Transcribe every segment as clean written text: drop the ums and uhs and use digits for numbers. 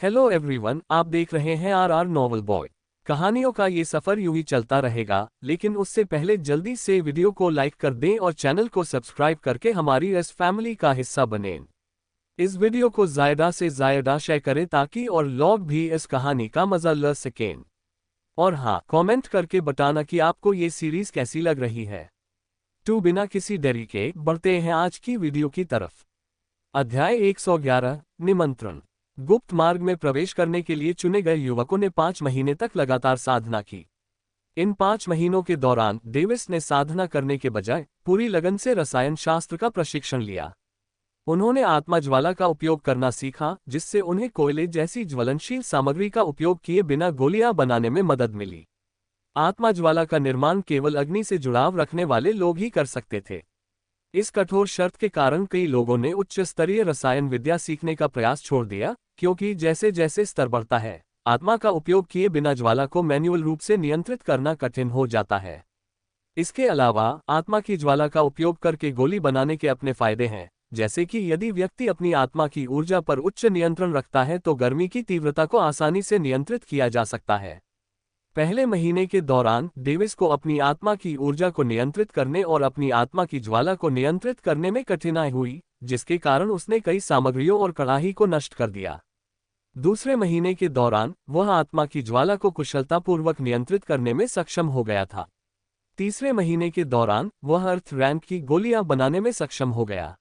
Hello everyone, आप देख रहे हैं आर नॉवल बॉय। कहानियों का ये सफर यूं ही चलता रहेगा, लेकिन उससे पहले जल्दी से वीडियो को लाइक कर दें और चैनल को सब्सक्राइब करके हमारी इस फैमिली का हिस्सा बनें। इस वीडियो को ज़्यादा से ज़्यादा शेयर करें ताकि और लोग भी इस कहानी का मजा ले सकें। और हाँ, कमेंट करके बताना कि आपको ये सीरीज कैसी लग रही है। तो बिना किसी देरी के बढ़ते हैं आज की वीडियो की तरफ। अध्याय 111 निमंत्रण। गुप्त मार्ग में प्रवेश करने के लिए चुने गए युवकों ने 5 महीने तक लगातार साधना की। इन 5 महीनों के दौरान डेविस ने साधना करने के बजाय पूरी लगन से रसायन शास्त्र का प्रशिक्षण लिया। उन्होंने आत्मा ज्वाला का उपयोग करना सीखा, जिससे उन्हें कोयले जैसी ज्वलनशील सामग्री का उपयोग किए बिना गोलियां बनाने में मदद मिली। आत्मा ज्वाला का निर्माण केवल अग्नि से जुड़ाव रखने वाले लोग ही कर सकते थे। इस कठोर शर्त के कारण कई लोगों ने उच्च स्तरीय रसायन विद्या सीखने का प्रयास छोड़ दिया, क्योंकि जैसे जैसे स्तर बढ़ता है, आत्मा का उपयोग किए बिना ज्वाला को मैन्युअल रूप से नियंत्रित करना कठिन हो जाता है। इसके अलावा आत्मा की ज्वाला का उपयोग करके गोली बनाने के अपने फायदे हैं, जैसे कि यदि व्यक्ति अपनी आत्मा की ऊर्जा पर उच्च नियंत्रण रखता है तो गर्मी की तीव्रता को आसानी से नियंत्रित किया जा सकता है। पहले महीने के दौरान डेविस को अपनी आत्मा की ऊर्जा को नियंत्रित करने और अपनी आत्मा की ज्वाला को नियंत्रित करने में कठिनाई हुई, जिसके कारण उसने कई सामग्रियों और कड़ाही को नष्ट कर दिया। दूसरे महीने के दौरान वह आत्मा की ज्वाला को कुशलतापूर्वक नियंत्रित करने में सक्षम हो गया था। तीसरे महीने के दौरान वह अर्थ रैंक की गोलियां बनाने में सक्षम हो गया।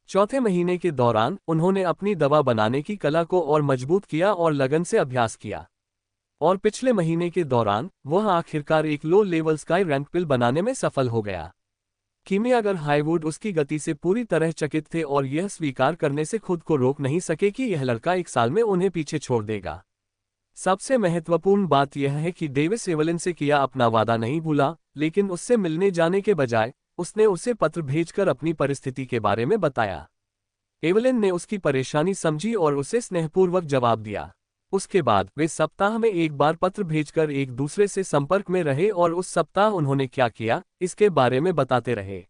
चौथे महीने के दौरान उन्होंने अपनी दवा बनाने की कला को और मजबूत किया और लगन से अभ्यास किया। और पिछले महीने के दौरान वह आखिरकार एक लो लेवल स्काई रैंक पिल बनाने में सफल हो गया। कीमियागर हाईवुड उसकी गति से पूरी तरह चकित थे और यह स्वीकार करने से खुद को रोक नहीं सके कि यह लड़का 1 साल में उन्हें पीछे छोड़ देगा। सबसे महत्वपूर्ण बात यह है कि डेविस एवलिन से किया अपना वादा नहीं भूला, लेकिन उससे मिलने जाने के बजाय उसने उसे पत्र भेजकर अपनी परिस्थिति के बारे में बताया। एवलिन ने उसकी परेशानी समझी और उसे स्नेहपूर्वक जवाब दिया। उसके बाद वे सप्ताह में एक बार पत्र भेजकर एक दूसरे से संपर्क में रहे और उस सप्ताह उन्होंने क्या किया इसके बारे में बताते रहे।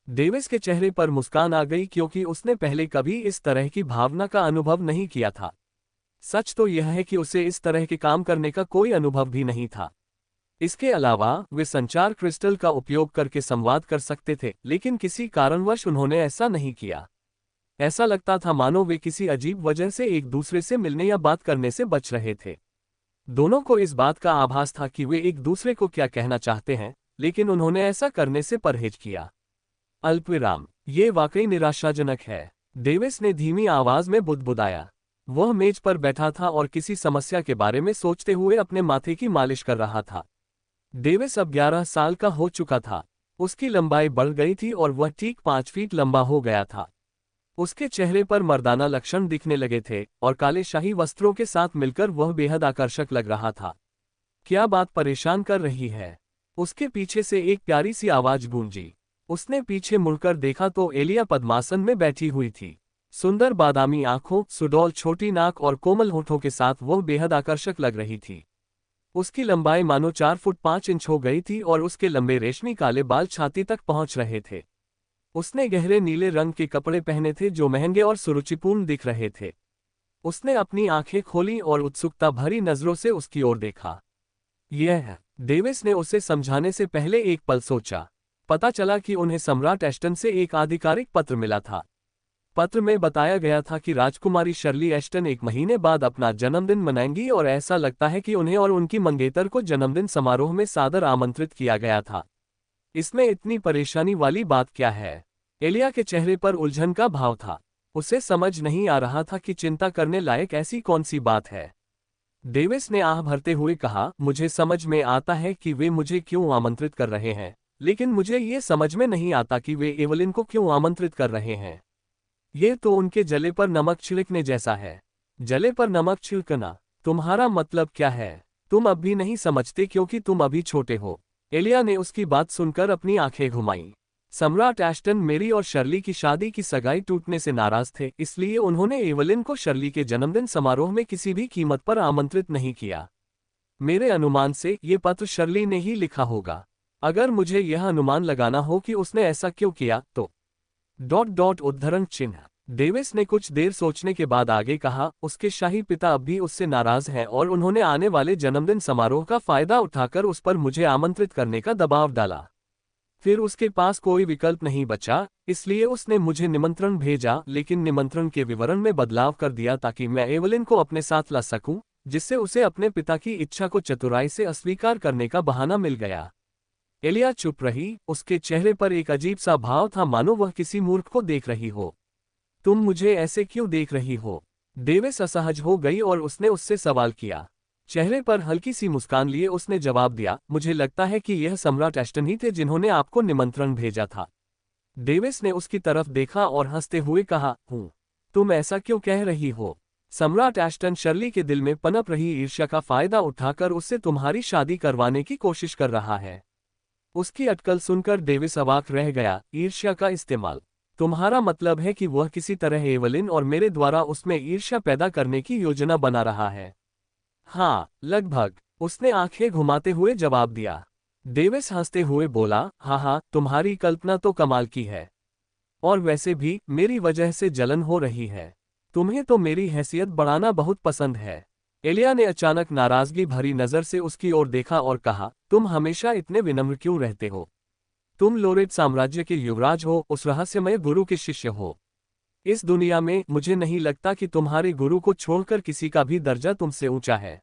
डेविस के चेहरे पर मुस्कान आ गई, क्योंकि उसने पहले कभी इस तरह की भावना का अनुभव नहीं किया था। सच तो यह है कि उसे इस तरह के काम करने का कोई अनुभव भी नहीं था। इसके अलावा वे संचार क्रिस्टल का उपयोग करके संवाद कर सकते थे, लेकिन किसी कारणवश उन्होंने ऐसा नहीं किया। ऐसा लगता था मानो वे किसी अजीब वजह से एक दूसरे से मिलने या बात करने से बच रहे थे। दोनों को इस बात का आभास था कि वे एक दूसरे को क्या कहना चाहते हैं, लेकिन उन्होंने ऐसा करने से परहेज किया। अल्पविराम, ये वाकई निराशाजनक है, डेविस ने धीमी आवाज में बुदबुदाया। वह मेज पर बैठा था और किसी समस्या के बारे में सोचते हुए अपने माथे की मालिश कर रहा था। डेविस अब 11 साल का हो चुका था। उसकी लंबाई बढ़ गई थी और वह ठीक 5 फीट लंबा हो गया था। उसके चेहरे पर मर्दाना लक्षण दिखने लगे थे और काले शाही वस्त्रों के साथ मिलकर वह बेहद आकर्षक लग रहा था। क्या बात परेशान कर रही है? उसके पीछे से एक प्यारी सी आवाज गूंजी। उसने पीछे मुड़कर देखा तो एलिया पद्मासन में बैठी हुई थी। सुंदर बादामी आंखों, सुडौल छोटी नाक और कोमल होठों के साथ वह बेहद आकर्षक लग रही थी। उसकी लंबाई मानो 4 फुट 5 इंच हो गई थी और उसके लंबे रेशमी काले बाल छाती तक पहुंच रहे थे। उसने गहरे नीले रंग के कपड़े पहने थे जो महंगे और सुरुचिपूर्ण दिख रहे थे। उसने अपनी आंखें खोलीं और उत्सुकता भरी नजरों से उसकी ओर देखा। यह है, डेविस ने उसे समझाने से पहले एक पल सोचा। पता चला कि उन्हें सम्राट एस्टन से एक आधिकारिक पत्र मिला था। पत्र में बताया गया था कि राजकुमारी शर्ली एस्टन 1 महीने बाद अपना जन्मदिन मनाएंगी और ऐसा लगता है कि उन्हें और उनकी मंगेतर को जन्मदिन समारोह में सादर आमंत्रित किया गया था। इसमें इतनी परेशानी वाली बात क्या है? एलिया के चेहरे पर उलझन का भाव था। उसे समझ नहीं आ रहा था कि चिंता करने लायक ऐसी कौन सी बात है। डेविस ने आह भरते हुए कहा, मुझे समझ में आता है कि वे मुझे क्यों आमंत्रित कर रहे हैं, लेकिन मुझे ये समझ में नहीं आता कि वे एवलिन को क्यों आमंत्रित कर रहे हैं। ये तो उनके जले पर नमक छिड़कने जैसा है। जले पर नमक छिड़कना? तुम्हारा मतलब क्या है? तुम अब भी नहीं समझते क्योंकि तुम अभी छोटे हो। एलिया ने उसकी बात सुनकर अपनी आंखें घुमाईं। सम्राट एस्टन मेरी और शर्ली की शादी की सगाई टूटने से नाराज थे, इसलिए उन्होंने एवलिन को शर्ली के जन्मदिन समारोह में किसी भी कीमत पर आमंत्रित नहीं किया। मेरे अनुमान से ये पत्र शर्ली ने ही लिखा होगा। अगर मुझे यह अनुमान लगाना हो कि उसने ऐसा क्यों किया तो... उद्धरण चिन्ह। डेविस ने कुछ देर सोचने के बाद आगे कहा, उसके शाही पिता अब भी उससे नाराज हैं और उन्होंने आने वाले जन्मदिन समारोह का फायदा उठाकर उस पर मुझे आमंत्रित करने का दबाव डाला। फिर उसके पास कोई विकल्प नहीं बचा, इसलिए उसने मुझे निमंत्रण भेजा, लेकिन निमंत्रण के विवरण में बदलाव कर दिया ताकि मैं एवलिन को अपने साथ ला सकूं, जिससे उसे अपने पिता की इच्छा को चतुराई से अस्वीकार करने का बहाना मिल गया। एलिया चुप रही, उसके चेहरे पर एक अजीब सा भाव था, मानो वह किसी मूर्ख को देख रही हो। तुम मुझे ऐसे क्यों देख रही हो? डेविस असहज हो गई और उसने उससे सवाल किया। चेहरे पर हल्की सी मुस्कान लिए उसने जवाब दिया, मुझे लगता है कि यह सम्राट एस्टन ही थे जिन्होंने आपको निमंत्रण भेजा था। डेविस ने उसकी तरफ देखा और हंसते हुए कहा, हूँ। तुम ऐसा क्यों कह रही हो? सम्राट एस्टन शर्ली के दिल में पनप रही ईर्ष्या का फायदा उठाकर उससे तुम्हारी शादी करवाने की कोशिश कर रहा है। उसकी अटकल सुनकर डेविस अवाक रह गया। ईर्ष्या का इस्तेमाल? तुम्हारा मतलब है कि वह किसी तरह एवलिन और मेरे द्वारा उसमें ईर्ष्या पैदा करने की योजना बना रहा है? हाँ, लगभग, उसने आंखें घुमाते हुए जवाब दिया। डेविस हंसते हुए बोला, हाँ, तुम्हारी कल्पना तो कमाल की है। और वैसे भी मेरी वजह से जलन हो रही है। तुम्हें तो मेरी हैसियत बढ़ाना बहुत पसंद है। एलिया ने अचानक नाराजगी भरी नजर से उसकी ओर देखा और कहा, तुम हमेशा इतने विनम्र क्यों रहते हो? तुम लोरेट साम्राज्य के युवराज हो, उस रहस्यमय गुरु के शिष्य हो। इस दुनिया में मुझे नहीं लगता कि तुम्हारे गुरु को छोड़कर किसी का भी दर्जा तुमसे ऊंचा है।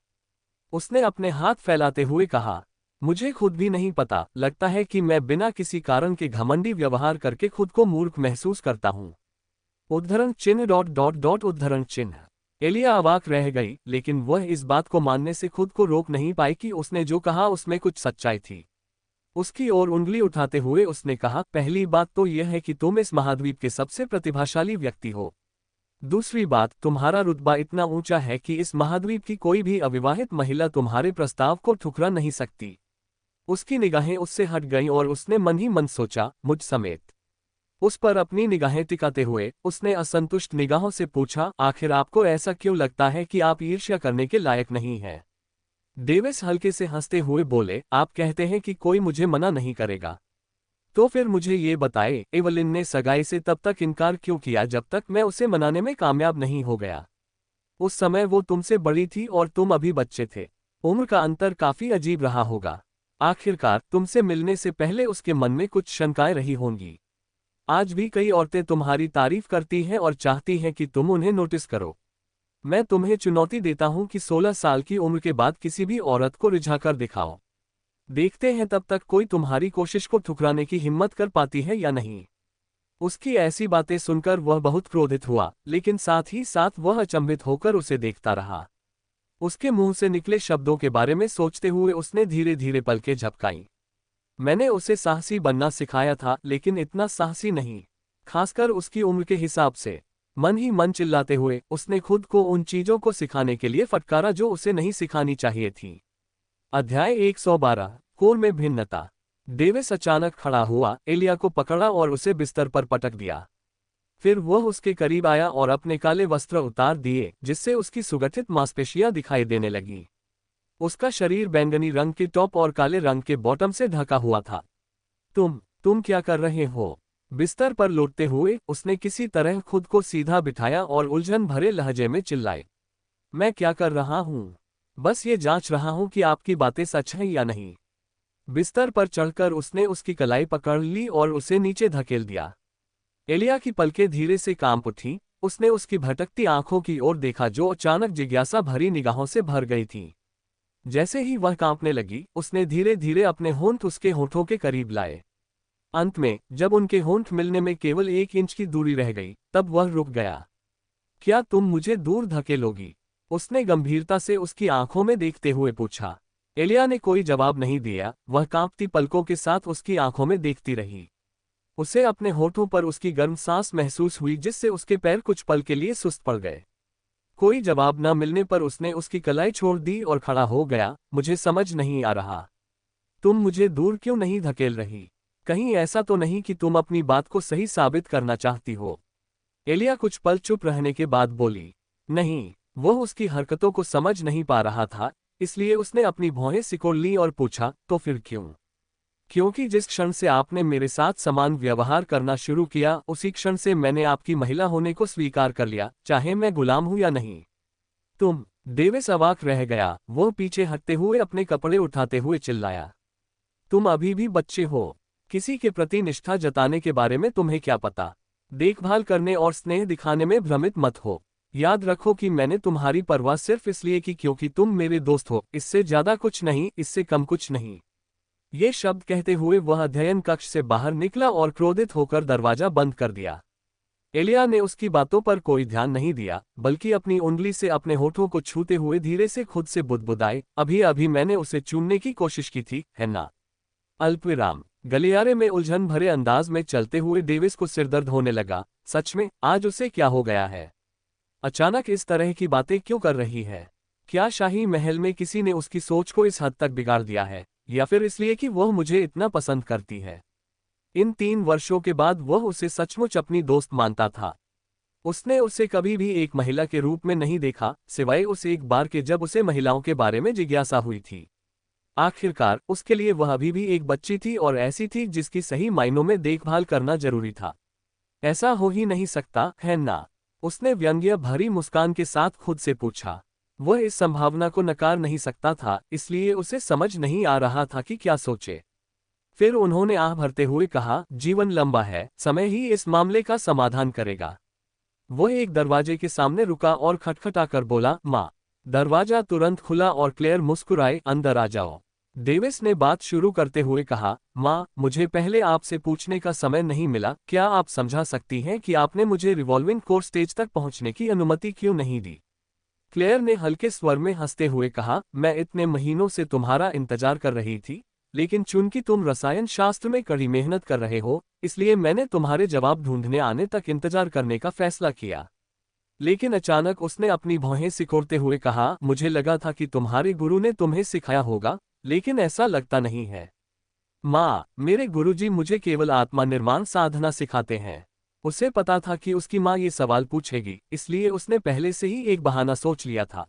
उसने अपने हाथ फैलाते हुए कहा, मुझे खुद भी नहीं पता, लगता है कि मैं बिना किसी कारण के घमंडी व्यवहार करके खुद को मूर्ख महसूस करता हूं। उद्धरण चिन्ह ... उद्धरण चिन्ह। एलिया अवाक रह गई, लेकिन वह इस बात को मानने से खुद को रोक नहीं पाई कि उसने जो कहा उसमें कुछ सच्चाई थी। उसकी ओर उंगली उठाते हुए उसने कहा, पहली बात तो यह है कि तुम इस महाद्वीप के सबसे प्रतिभाशाली व्यक्ति हो। दूसरी बात, तुम्हारा रुतबा इतना ऊंचा है कि इस महाद्वीप की कोई भी अविवाहित महिला तुम्हारे प्रस्ताव को ठुकरा नहीं सकती। उसकी निगाहें उससे हट गईं और उसने मन ही मन सोचा, मुझ समेत। उस पर अपनी निगाहें टिकाते हुए उसने असंतुष्ट निगाहों से पूछा, आखिर आपको ऐसा क्यों लगता है कि आप ईर्ष्या करने के लायक नहीं हैं? डेविस हल्के से हंसते हुए बोले, आप कहते हैं कि कोई मुझे मना नहीं करेगा। तो फिर मुझे ये बताए, एवलिन ने सगाई से तब तक इनकार क्यों किया जब तक मैं उसे मनाने में कामयाब नहीं हो गया? उस समय वो तुमसे बड़ी थी और तुम अभी बच्चे थे। उम्र का अंतर काफी अजीब रहा होगा। आखिरकार तुमसे मिलने से पहले उसके मन में कुछ शंकाएं रही होंगी। आज भी कई औरतें तुम्हारी तारीफ करती हैं और चाहती हैं कि तुम उन्हें नोटिस करो। मैं तुम्हें चुनौती देता हूं कि 16 साल की उम्र के बाद किसी भी औरत को रिझाकर दिखाओ। देखते हैं तब तक कोई तुम्हारी कोशिश को ठुकराने की हिम्मत कर पाती है या नहीं। उसकी ऐसी बातें सुनकर वह बहुत क्रोधित हुआ, लेकिन साथ ही साथ वह अचंभित होकर उसे देखता रहा। उसके मुंह से निकले शब्दों के बारे में सोचते हुए उसने धीरे धीरे पलकें झपकाईं। मैंने उसे साहसी बनना सिखाया था, लेकिन इतना साहसी नहीं, खासकर उसकी उम्र के हिसाब से। मन ही मन चिल्लाते हुए उसने खुद को उन चीजों को सिखाने के लिए फटकारा जो उसे नहीं सिखानी चाहिए थी। अध्याय 112, कोर में भिन्नता। डेविस अचानक खड़ा हुआ, एलिया को पकड़ा और उसे बिस्तर पर पटक दिया। फिर वह उसके करीब आया और अपने काले वस्त्र उतार दिए, जिससे उसकी सुगठित मांसपेशियां दिखाई देने लगीं। उसका शरीर बैंगनी रंग के टॉप और काले रंग के बॉटम से ढका हुआ था। तुम क्या कर रहे हो? बिस्तर पर लौटते हुए उसने किसी तरह खुद को सीधा बिठाया और उलझन भरे लहजे में चिल्लाए, मैं क्या कर रहा हूं? बस ये जांच रहा हूं कि आपकी बातें सच हैं या नहीं। बिस्तर पर चढ़कर उसने उसकी कलाई पकड़ ली और उसे नीचे धकेल दिया। एलिया की पलकें धीरे से कांप उठीं। उसने उसकी भटकती आंखों की ओर देखा जो अचानक जिज्ञासा भरी निगाहों से भर गई थीं। जैसे ही वह कांपने लगी, उसने धीरे धीरे अपने होंठ उसके होठों के करीब लाए। अंत में जब उनके होंठ मिलने में केवल 1 इंच की दूरी रह गई, तब वह रुक गया। क्या तुम मुझे दूर धकेलोगी? उसने गंभीरता से उसकी आंखों में देखते हुए पूछा। एलिया ने कोई जवाब नहीं दिया, वह कांपती पलकों के साथ उसकी आंखों में देखती रही। उसे अपने होठों पर उसकी गर्म सांस महसूस हुई, जिससे उसके पैर कुछ पल के लिए सुस्त पड़ गए। कोई जवाब न मिलने पर उसने उसकी कलाई छोड़ दी और खड़ा हो गया। मुझे समझ नहीं आ रहा, तुम मुझे दूर क्यों नहीं धकेल रही? कहीं ऐसा तो नहीं कि तुम अपनी बात को सही साबित करना चाहती हो? एलिया कुछ पल चुप रहने के बाद बोली, नहीं। वह उसकी हरकतों को समझ नहीं पा रहा था, इसलिए उसने अपनी भौहें सिकोड़ ली और पूछा, तो फिर क्यों? क्योंकि जिस क्षण से आपने मेरे साथ समान व्यवहार करना शुरू किया उसी क्षण से मैंने आपकी महिला होने को स्वीकार कर लिया, चाहे मैं गुलाम हूं या नहीं। तुम। डेविस अवाक रह गया, वो पीछे हटते हुए अपने कपड़े उठाते हुए चिल्लाया। तुम अभी भी बच्चे हो। किसी के प्रति निष्ठा जताने के बारे में तुम्हें क्या पता। देखभाल करने और स्नेह दिखाने में भ्रमित मत हो। याद रखो कि मैंने तुम्हारी परवाह सिर्फ इसलिए की क्योंकि तुम मेरे दोस्त हो, इससे ज्यादा कुछ नहीं, इससे कम कुछ नहीं। ये शब्द कहते हुए वह अध्ययन कक्ष से बाहर निकला और क्रोधित होकर दरवाजा बंद कर दिया। एलिया ने उसकी बातों पर कोई ध्यान नहीं दिया, बल्कि अपनी उंगली से अपने होठों को छूते हुए धीरे से खुद से बुदबुदाए, अभी अभी मैंने उसे चूमने की कोशिश की थी, है ना? अल्पविराम। गलियारे में उलझन भरे अंदाज में चलते हुए डेविस को सिरदर्द होने लगा। सच में, आज उसे क्या हो गया है? अचानक इस तरह की बातें क्यों कर रही है? क्या शाही महल में किसी ने उसकी सोच को इस हद तक बिगाड़ दिया है, या फिर इसलिए कि वह मुझे इतना पसंद करती है? इन 3 वर्षों के बाद वह उसे सचमुच अपनी दोस्त मानता था। उसने उसे कभी भी एक महिला के रूप में नहीं देखा, सिवाय उस एक बार के जब उसे महिलाओं के बारे में जिज्ञासा हुई थी। आखिरकार उसके लिए वह अभी भी एक बच्ची थी और ऐसी थी जिसकी सही मायनों में देखभाल करना जरूरी था। ऐसा हो ही नहीं सकता, है ना? उसने व्यंग्य भरी मुस्कान के साथ खुद से पूछा। वह इस संभावना को नकार नहीं सकता था, इसलिए उसे समझ नहीं आ रहा था कि क्या सोचे। फिर उन्होंने आह भरते हुए कहा, जीवन लंबा है, समय ही इस मामले का समाधान करेगा। वह एक दरवाजे के सामने रुका और खटखटाकर बोला, माँ। दरवाजा तुरंत खुला और क्लेयर मुस्कुराए, अंदर आ जाओ। डेविस ने बात शुरू करते हुए कहा, माँ, मुझे पहले आपसे पूछने का समय नहीं मिला, क्या आप समझा सकती हैं कि आपने मुझे रिवॉल्विंग कोर स्टेज तक पहुंचने की अनुमति क्यों नहीं दी? क्लेयर ने हल्के स्वर में हंसते हुए कहा, मैं इतने महीनों से तुम्हारा इंतजार कर रही थी, लेकिन चूंकि तुम रसायन शास्त्र में कड़ी मेहनत कर रहे हो, इसलिए मैंने तुम्हारे जवाब ढूंढने आने तक इंतजार करने का फैसला किया। लेकिन अचानक उसने अपनी भौहें सिकोड़ते हुए कहा, मुझे लगा था कि तुम्हारे गुरु ने तुम्हें सिखाया होगा, लेकिन ऐसा लगता नहीं है। माँ, मेरे गुरुजी मुझे केवल आत्मा निर्माण साधना सिखाते हैं। उसे पता था कि उसकी माँ ये सवाल पूछेगी, इसलिए उसने पहले से ही एक बहाना सोच लिया था।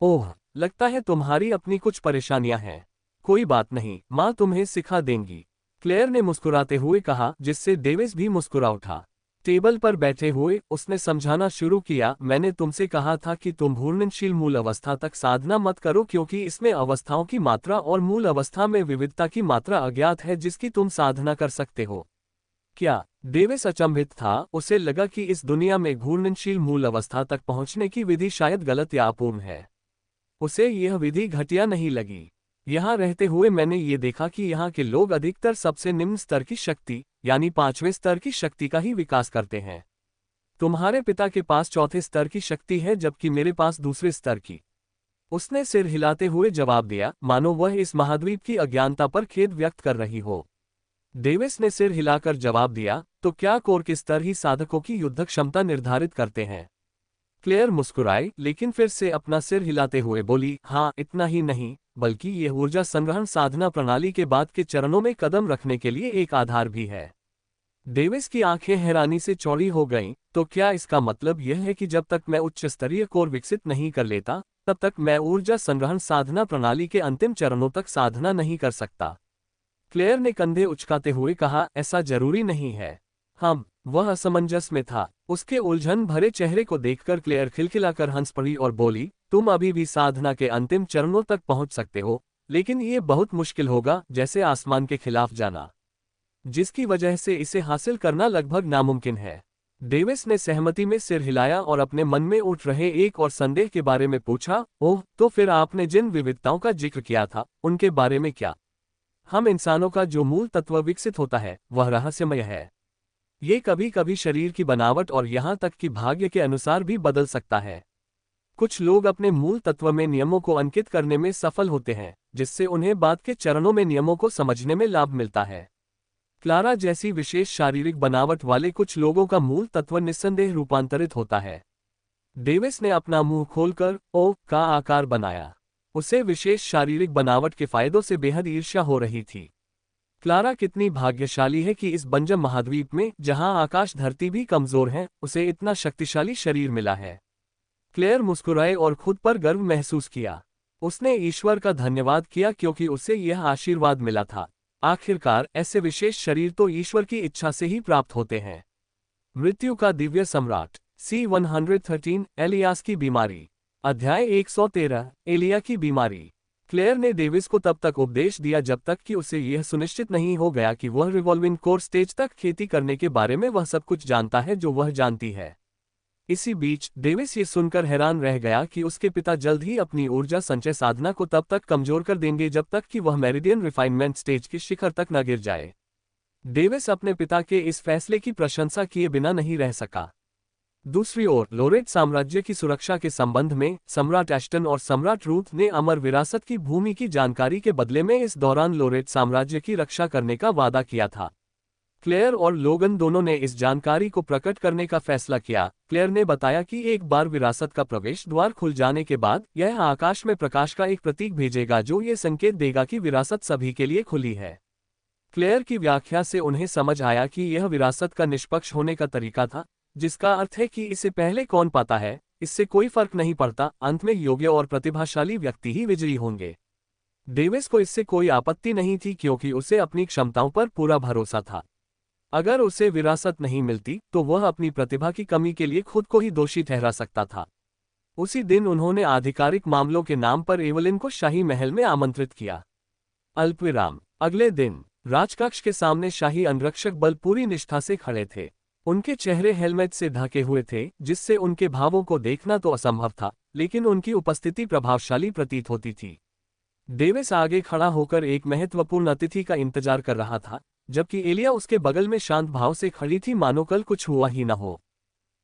ओह, लगता है तुम्हारी अपनी कुछ परेशानियां हैं। कोई बात नहीं, माँ तुम्हें सिखा देंगी, क्लेयर ने मुस्कुराते हुए कहा, जिससे डेविस भी मुस्कुरा उठा। टेबल पर बैठे हुए उसने समझाना शुरू किया, मैंने तुमसे कहा था कि तुम घूर्णनशील मूल अवस्था तक साधना मत करो क्योंकि इसमें अवस्थाओं की मात्रा और मूल अवस्था में विविधता की मात्रा अज्ञात है जिसकी तुम साधना कर सकते हो। क्या? डेविस अचंभित था, उसे लगा कि इस दुनिया में घूर्णनशील मूल अवस्था तक पहुंचने की विधि शायद गलत या अपूर्ण है। उसे यह विधि घटिया नहीं लगी। यहाँ रहते हुए मैंने ये देखा कि यहाँ के लोग अधिकतर सबसे निम्न स्तर की शक्ति, यानी 5वें स्तर की शक्ति का ही विकास करते हैं। तुम्हारे पिता के पास 4थे स्तर की शक्ति है जबकि मेरे पास 2 स्तर की। उसने सिर हिलाते हुए जवाब दिया, मानो वह इस महाद्वीप की अज्ञानता पर खेद व्यक्त कर रही हो। डेविस ने सिर हिलाकर जवाब दिया, तो क्या कोर के स्तर ही साधकों की युद्ध क्षमता निर्धारित करते हैं? क्लेयर मुस्कुराई, लेकिन फिर से अपना सिर हिलाते हुए बोली, हाँ, इतना ही नहीं, बल्कि यह ऊर्जा संग्रहण साधना प्रणाली के बाद के चरणों में कदम रखने के लिए एक आधार भी है। डेविस की आंखें हैरानी से चौड़ी हो गईं, तो क्या इसका मतलब यह है कि जब तक मैं उच्च स्तरीय कोर विकसित नहीं कर लेता, तब तक मैं ऊर्जा संग्रहण साधना प्रणाली के अंतिम चरणों तक साधना नहीं कर सकता? क्लेयर ने कंधे उचकाते हुए कहा, ऐसा जरूरी नहीं है। वह असमंजस में था। उसके उलझन भरे चेहरे को देखकर क्लेयर खिलखिलाकर हंस पड़ी और बोली, तुम अभी भी साधना के अंतिम चरणों तक पहुंच सकते हो, लेकिन ये बहुत मुश्किल होगा, जैसे आसमान के खिलाफ जाना, जिसकी वजह से इसे हासिल करना लगभग नामुमकिन है। डेविस ने सहमति में सिर हिलाया और अपने मन में उठ रहे एक और संदेह के बारे में पूछा, ओह, तो फिर आपने जिन विविधताओं का जिक्र किया था, उनके बारे में क्या? हम इंसानों का जो मूल तत्व विकसित होता है, वह रहस्यमय है। ये कभी कभी शरीर की बनावट और यहाँ तक कि भाग्य के अनुसार भी बदल सकता है। कुछ लोग अपने मूल तत्व में नियमों को अंकित करने में सफल होते हैं, जिससे उन्हें बाद के चरणों में नियमों को समझने में लाभ मिलता है। क्लारा जैसी विशेष शारीरिक बनावट वाले कुछ लोगों का मूल तत्व निस्संदेह रूपांतरित होता है। डेविस ने अपना मुंह खोलकर ओ का आकार बनाया। उसे विशेष शारीरिक बनावट के फायदों से बेहद ईर्ष्या हो रही थी। क्लारा कितनी भाग्यशाली है कि इस बंजर महाद्वीप में, जहां आकाश धरती भी कमजोर है, उसे इतना शक्तिशाली शरीर मिला है। क्लेयर मुस्कुराए और खुद पर गर्व महसूस किया। उसने ईश्वर का धन्यवाद किया क्योंकि उसे यह आशीर्वाद मिला था। आखिरकार ऐसे विशेष शरीर तो ईश्वर की इच्छा से ही प्राप्त होते हैं। मृत्यु का दिव्य सम्राट। C-113 एलियास की बीमारी। अध्याय 113 एलिया की बीमारी। क्लेयर ने डेविस को तब तक उपदेश दिया जब तक कि उसे यह सुनिश्चित नहीं हो गया कि वह रिवॉल्विंग कोर स्टेज तक खेती करने के बारे में वह सब कुछ जानता है जो वह जानती है। इसी बीच डेविस ये सुनकर हैरान रह गया कि उसके पिता जल्द ही अपनी ऊर्जा संचय साधना को तब तक कमजोर कर देंगे जब तक कि वह मेरिडियन रिफाइनमेंट स्टेज के शिखर तक न गिर जाए। डेविस अपने पिता के इस फैसले की प्रशंसा किए बिना नहीं रह सका। दूसरी ओर लोरेट साम्राज्य की सुरक्षा के संबंध में सम्राट एश्टन और सम्राट रूथ ने अमर विरासत की भूमि की जानकारी के बदले में इस दौरान लोरेट साम्राज्य की रक्षा करने का वादा किया था। क्लेयर और लोगन दोनों ने इस जानकारी को प्रकट करने का फैसला किया। क्लेयर ने बताया कि एक बार विरासत का प्रवेश द्वार खुल जाने के बाद यह आकाश में प्रकाश का एक प्रतीक भेजेगा जो ये संकेत देगा कि विरासत सभी के लिए खुली है। क्लेयर की व्याख्या से उन्हें समझ आया कि यह विरासत का निष्पक्ष होने का तरीका था, जिसका अर्थ है कि इसे पहले कौन पाता है इससे कोई फर्क नहीं पड़ता, अंत में योग्य और प्रतिभाशाली व्यक्ति ही विजयी होंगे। डेविस को इससे कोई आपत्ति नहीं थी क्योंकि उसे अपनी क्षमताओं पर पूरा भरोसा था। अगर उसे विरासत नहीं मिलती तो वह अपनी प्रतिभा की कमी के लिए खुद को ही दोषी ठहरा सकता था। उसी दिन उन्होंने आधिकारिक मामलों के नाम पर एवलिन को शाही महल में आमंत्रित किया। अल्पविराम। अगले दिन राजकक्ष के सामने शाही अंगरक्षक बल पूरी निष्ठा से खड़े थे। उनके चेहरे हेलमेट से ढके हुए थे जिससे उनके भावों को देखना तो असंभव था, लेकिन उनकी उपस्थिति प्रभावशाली प्रतीत होती थी। डेविस आगे खड़ा होकर एक महत्वपूर्ण अतिथि का इंतजार कर रहा था, जबकि एलिया उसके बगल में शांत भाव से खड़ी थी मानो कल कुछ हुआ ही न हो।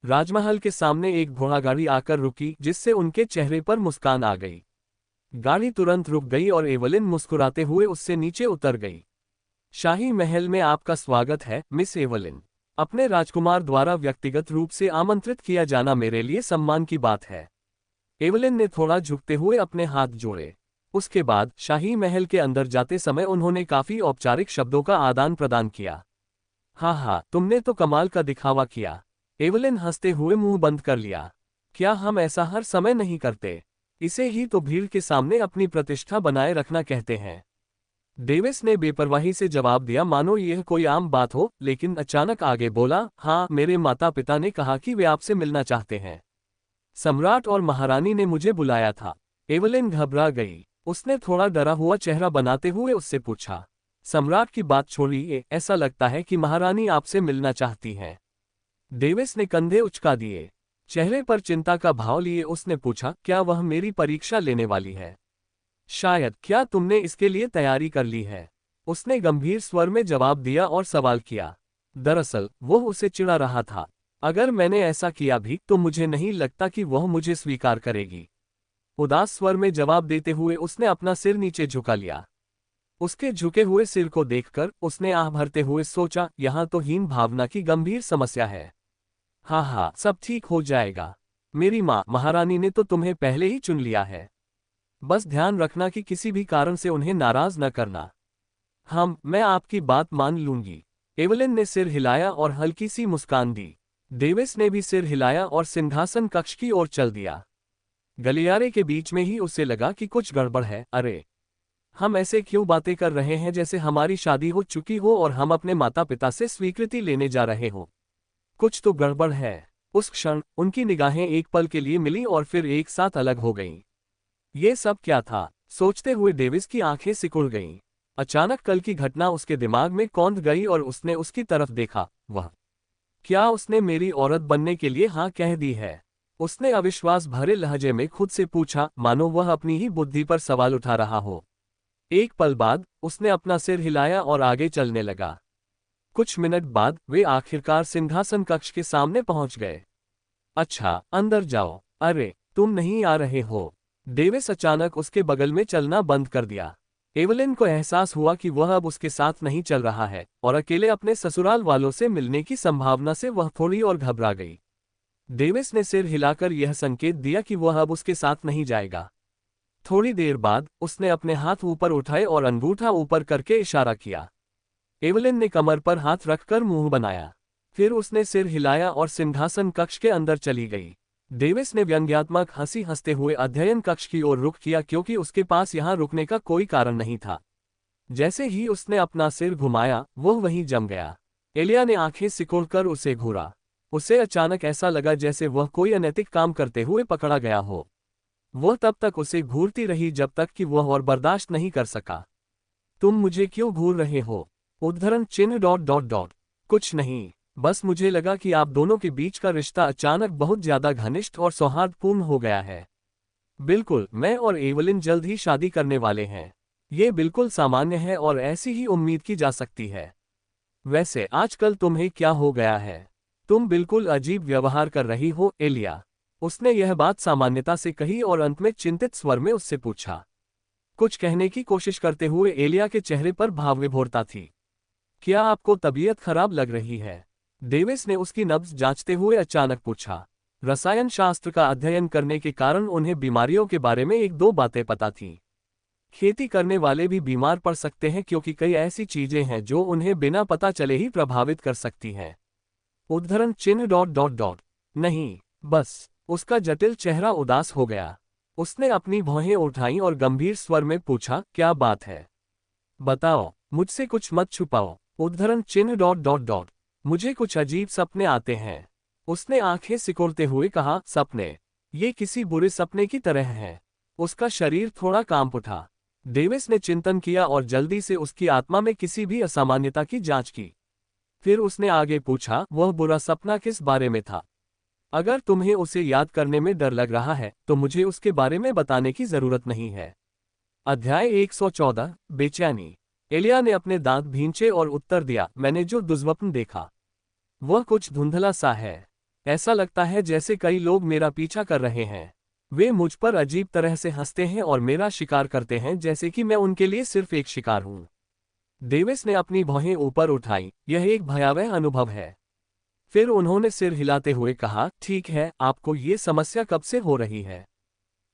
राजमहल के सामने एक घोड़ागाड़ी आकर रुकी जिससे उनके चेहरे पर मुस्कान आ गई। गाड़ी तुरंत रुक गई और एवलिन मुस्कुराते हुए उससे नीचे उतर गई। शाही महल में आपका स्वागत है मिस एवलिन। अपने राजकुमार द्वारा व्यक्तिगत रूप से आमंत्रित किया जाना मेरे लिए सम्मान की बात है। एवलिन ने थोड़ा झुकते हुए अपने हाथ जोड़े। उसके बाद शाही महल के अंदर जाते समय उन्होंने काफी औपचारिक शब्दों का आदान प्रदान किया। हाँ, तुमने तो कमाल का दिखावा किया। एवलिन हंसते हुए मुंह बंद कर लिया। क्या हम ऐसा हर समय नहीं करते? इसे ही तो भीड़ के सामने अपनी प्रतिष्ठा बनाए रखना कहते हैं। डेविस ने बेपरवाही से जवाब दिया मानो यह कोई आम बात हो, लेकिन अचानक आगे बोला, हाँ, मेरे माता पिता ने कहा कि वे आपसे मिलना चाहते हैं। सम्राट और महारानी ने मुझे बुलाया था। एवलिन घबरा गई। उसने थोड़ा डरा हुआ चेहरा बनाते हुए उससे पूछा, सम्राट की बात छोड़िए, ऐसा लगता है कि महारानी आपसे मिलना चाहती हैं। डेविस ने कंधे उचका दिए। चेहरे पर चिंता का भाव लिए उसने पूछा, क्या वह मेरी परीक्षा लेने वाली है? शायद। क्या तुमने इसके लिए तैयारी कर ली है? उसने गंभीर स्वर में जवाब दिया और सवाल किया। दरअसल वो उसे चिढ़ा रहा था। अगर मैंने ऐसा किया भी तो मुझे नहीं लगता कि वह मुझे स्वीकार करेगी। उदास स्वर में जवाब देते हुए उसने अपना सिर नीचे झुका लिया। उसके झुके हुए सिर को देखकर उसने आह भरते हुए सोचा, यहाँ तो हीन भावना की गंभीर समस्या है। हाँ, सब ठीक हो जाएगा। मेरी माँ महारानी ने तो तुम्हें पहले ही चुन लिया है। बस ध्यान रखना कि किसी भी कारण से उन्हें नाराज न करना। मैं आपकी बात मान लूंगी। एवलिन ने सिर हिलाया और हल्की सी मुस्कान दी। डेविस ने भी सिर हिलाया और सिंहासन कक्ष की ओर चल दिया। गलियारे के बीच में ही उसे लगा कि कुछ गड़बड़ है। अरे, हम ऐसे क्यों बातें कर रहे हैं जैसे हमारी शादी हो चुकी हो और हम अपने माता पिता से स्वीकृति लेने जा रहे हो। कुछ तो गड़बड़ है। उस क्षण उनकी निगाहें एक पल के लिए मिली और फिर एक साथ अलग हो गईं। ये सब क्या था? सोचते हुए डेविस की आंखें सिकुड़ गईं। अचानक कल की घटना उसके दिमाग में कौंध गई और उसने उसकी तरफ देखा। क्या उसने मेरी औरत बनने के लिए हाँ कह दी है? उसने अविश्वास भरे लहजे में खुद से पूछा, मानो वह अपनी ही बुद्धि पर सवाल उठा रहा हो। एक पल बाद उसने अपना सिर हिलाया और आगे चलने लगा। कुछ मिनट बाद वे आखिरकार सिंहासन कक्ष के सामने पहुंच गए। अच्छा, अंदर जाओ। अरे, तुम नहीं आ रहे हो? डेविस अचानक उसके बगल में चलना बंद कर दिया। एवलिन को एहसास हुआ कि वह अब उसके साथ नहीं चल रहा है और अकेले अपने ससुराल वालों से मिलने की संभावना से वह थोड़ी और घबरा गई। डेविस ने सिर हिलाकर यह संकेत दिया कि वह अब उसके साथ नहीं जाएगा। थोड़ी देर बाद उसने अपने हाथ ऊपर उठाए और अंगूठा ऊपर करके इशारा किया। एवलिन ने कमर पर हाथ रखकर मुंह बनाया। फिर उसने सिर हिलाया और सिंहासन कक्ष के अंदर चली गई। डेविस ने व्यंग्यात्मक हंसी हंसते हुए अध्ययन कक्ष की ओर रुख किया क्योंकि उसके पास यहां रुकने का कोई कारण नहीं था। जैसे ही उसने अपना सिर घुमाया वह वहीं जम गया। एलिया ने आंखें सिकोड़कर उसे घूरा। उसे अचानक ऐसा लगा जैसे वह कोई अनैतिक काम करते हुए पकड़ा गया हो। वह तब तक उसे घूरती रही जब तक कि वह और बर्दाश्त नहीं कर सका। तुम मुझे क्यों घूर रहे हो? उद्धरण चिन्ह डॉट डॉट डॉट। कुछ नहीं, बस मुझे लगा कि आप दोनों के बीच का रिश्ता अचानक बहुत ज्यादा घनिष्ठ और सौहार्दपूर्ण हो गया है। बिल्कुल, मैं और एवलिन जल्द ही शादी करने वाले हैं। ये बिल्कुल सामान्य है और ऐसी ही उम्मीद की जा सकती है। वैसे आजकल तुम्हें क्या हो गया है? तुम बिल्कुल अजीब व्यवहार कर रही हो, एलिया। उसने यह बात सामान्यता से कही और अंत में चिंतित स्वर में उससे पूछा। कुछ कहने की कोशिश करते हुए एलिया के चेहरे पर भावविभोरता थी। क्या आपको तबीयत खराब लग रही है? डेविस ने उसकी नब्ज जांचते हुए अचानक पूछा। रसायन शास्त्र का अध्ययन करने के कारण उन्हें बीमारियों के बारे में एक दो बातें पता थीं। खेती करने वाले भी बीमार पड़ सकते हैं क्योंकि कई ऐसी चीजें हैं जो उन्हें बिना पता चले ही प्रभावित कर सकती हैं। उद्धरण चिन्ह डॉट डॉट डॉट। नहीं, बस। उसका जटिल चेहरा उदास हो गया। उसने अपनी भौहें उठाईं और गंभीर स्वर में पूछा, क्या बात है? बताओ, मुझसे कुछ मत छुपाओ। उद्धरण चिन्ह डॉट डॉट डॉट। मुझे कुछ अजीब सपने आते हैं। उसने आंखें सिकोड़ते हुए कहा, सपने? ये किसी बुरे सपने की तरह है। उसका शरीर थोड़ा कांप उठा। डेविस ने चिंतन किया और जल्दी से उसकी आत्मा में किसी भी असामान्यता की जांच की। फिर उसने आगे पूछा, वह बुरा सपना किस बारे में था? अगर तुम्हें उसे याद करने में डर लग रहा है तो मुझे उसके बारे में बताने की जरूरत नहीं है। अध्याय 114, बेचैनी। एलिया ने अपने दांत भींचे और उत्तर दिया, मैंने जो दुर्स्वप्न देखा वह कुछ धुंधला सा है। ऐसा लगता है जैसे कई लोग मेरा पीछा कर रहे हैं। वे मुझ पर अजीब तरह से हंसते हैं और मेरा शिकार करते हैं जैसे कि मैं उनके लिए सिर्फ एक शिकार हूं। डेविस ने अपनी भौहें ऊपर उठाई। यह एक भयावह अनुभव है। फिर उन्होंने सिर हिलाते हुए कहा, ठीक है, आपको ये समस्या कब से हो रही है?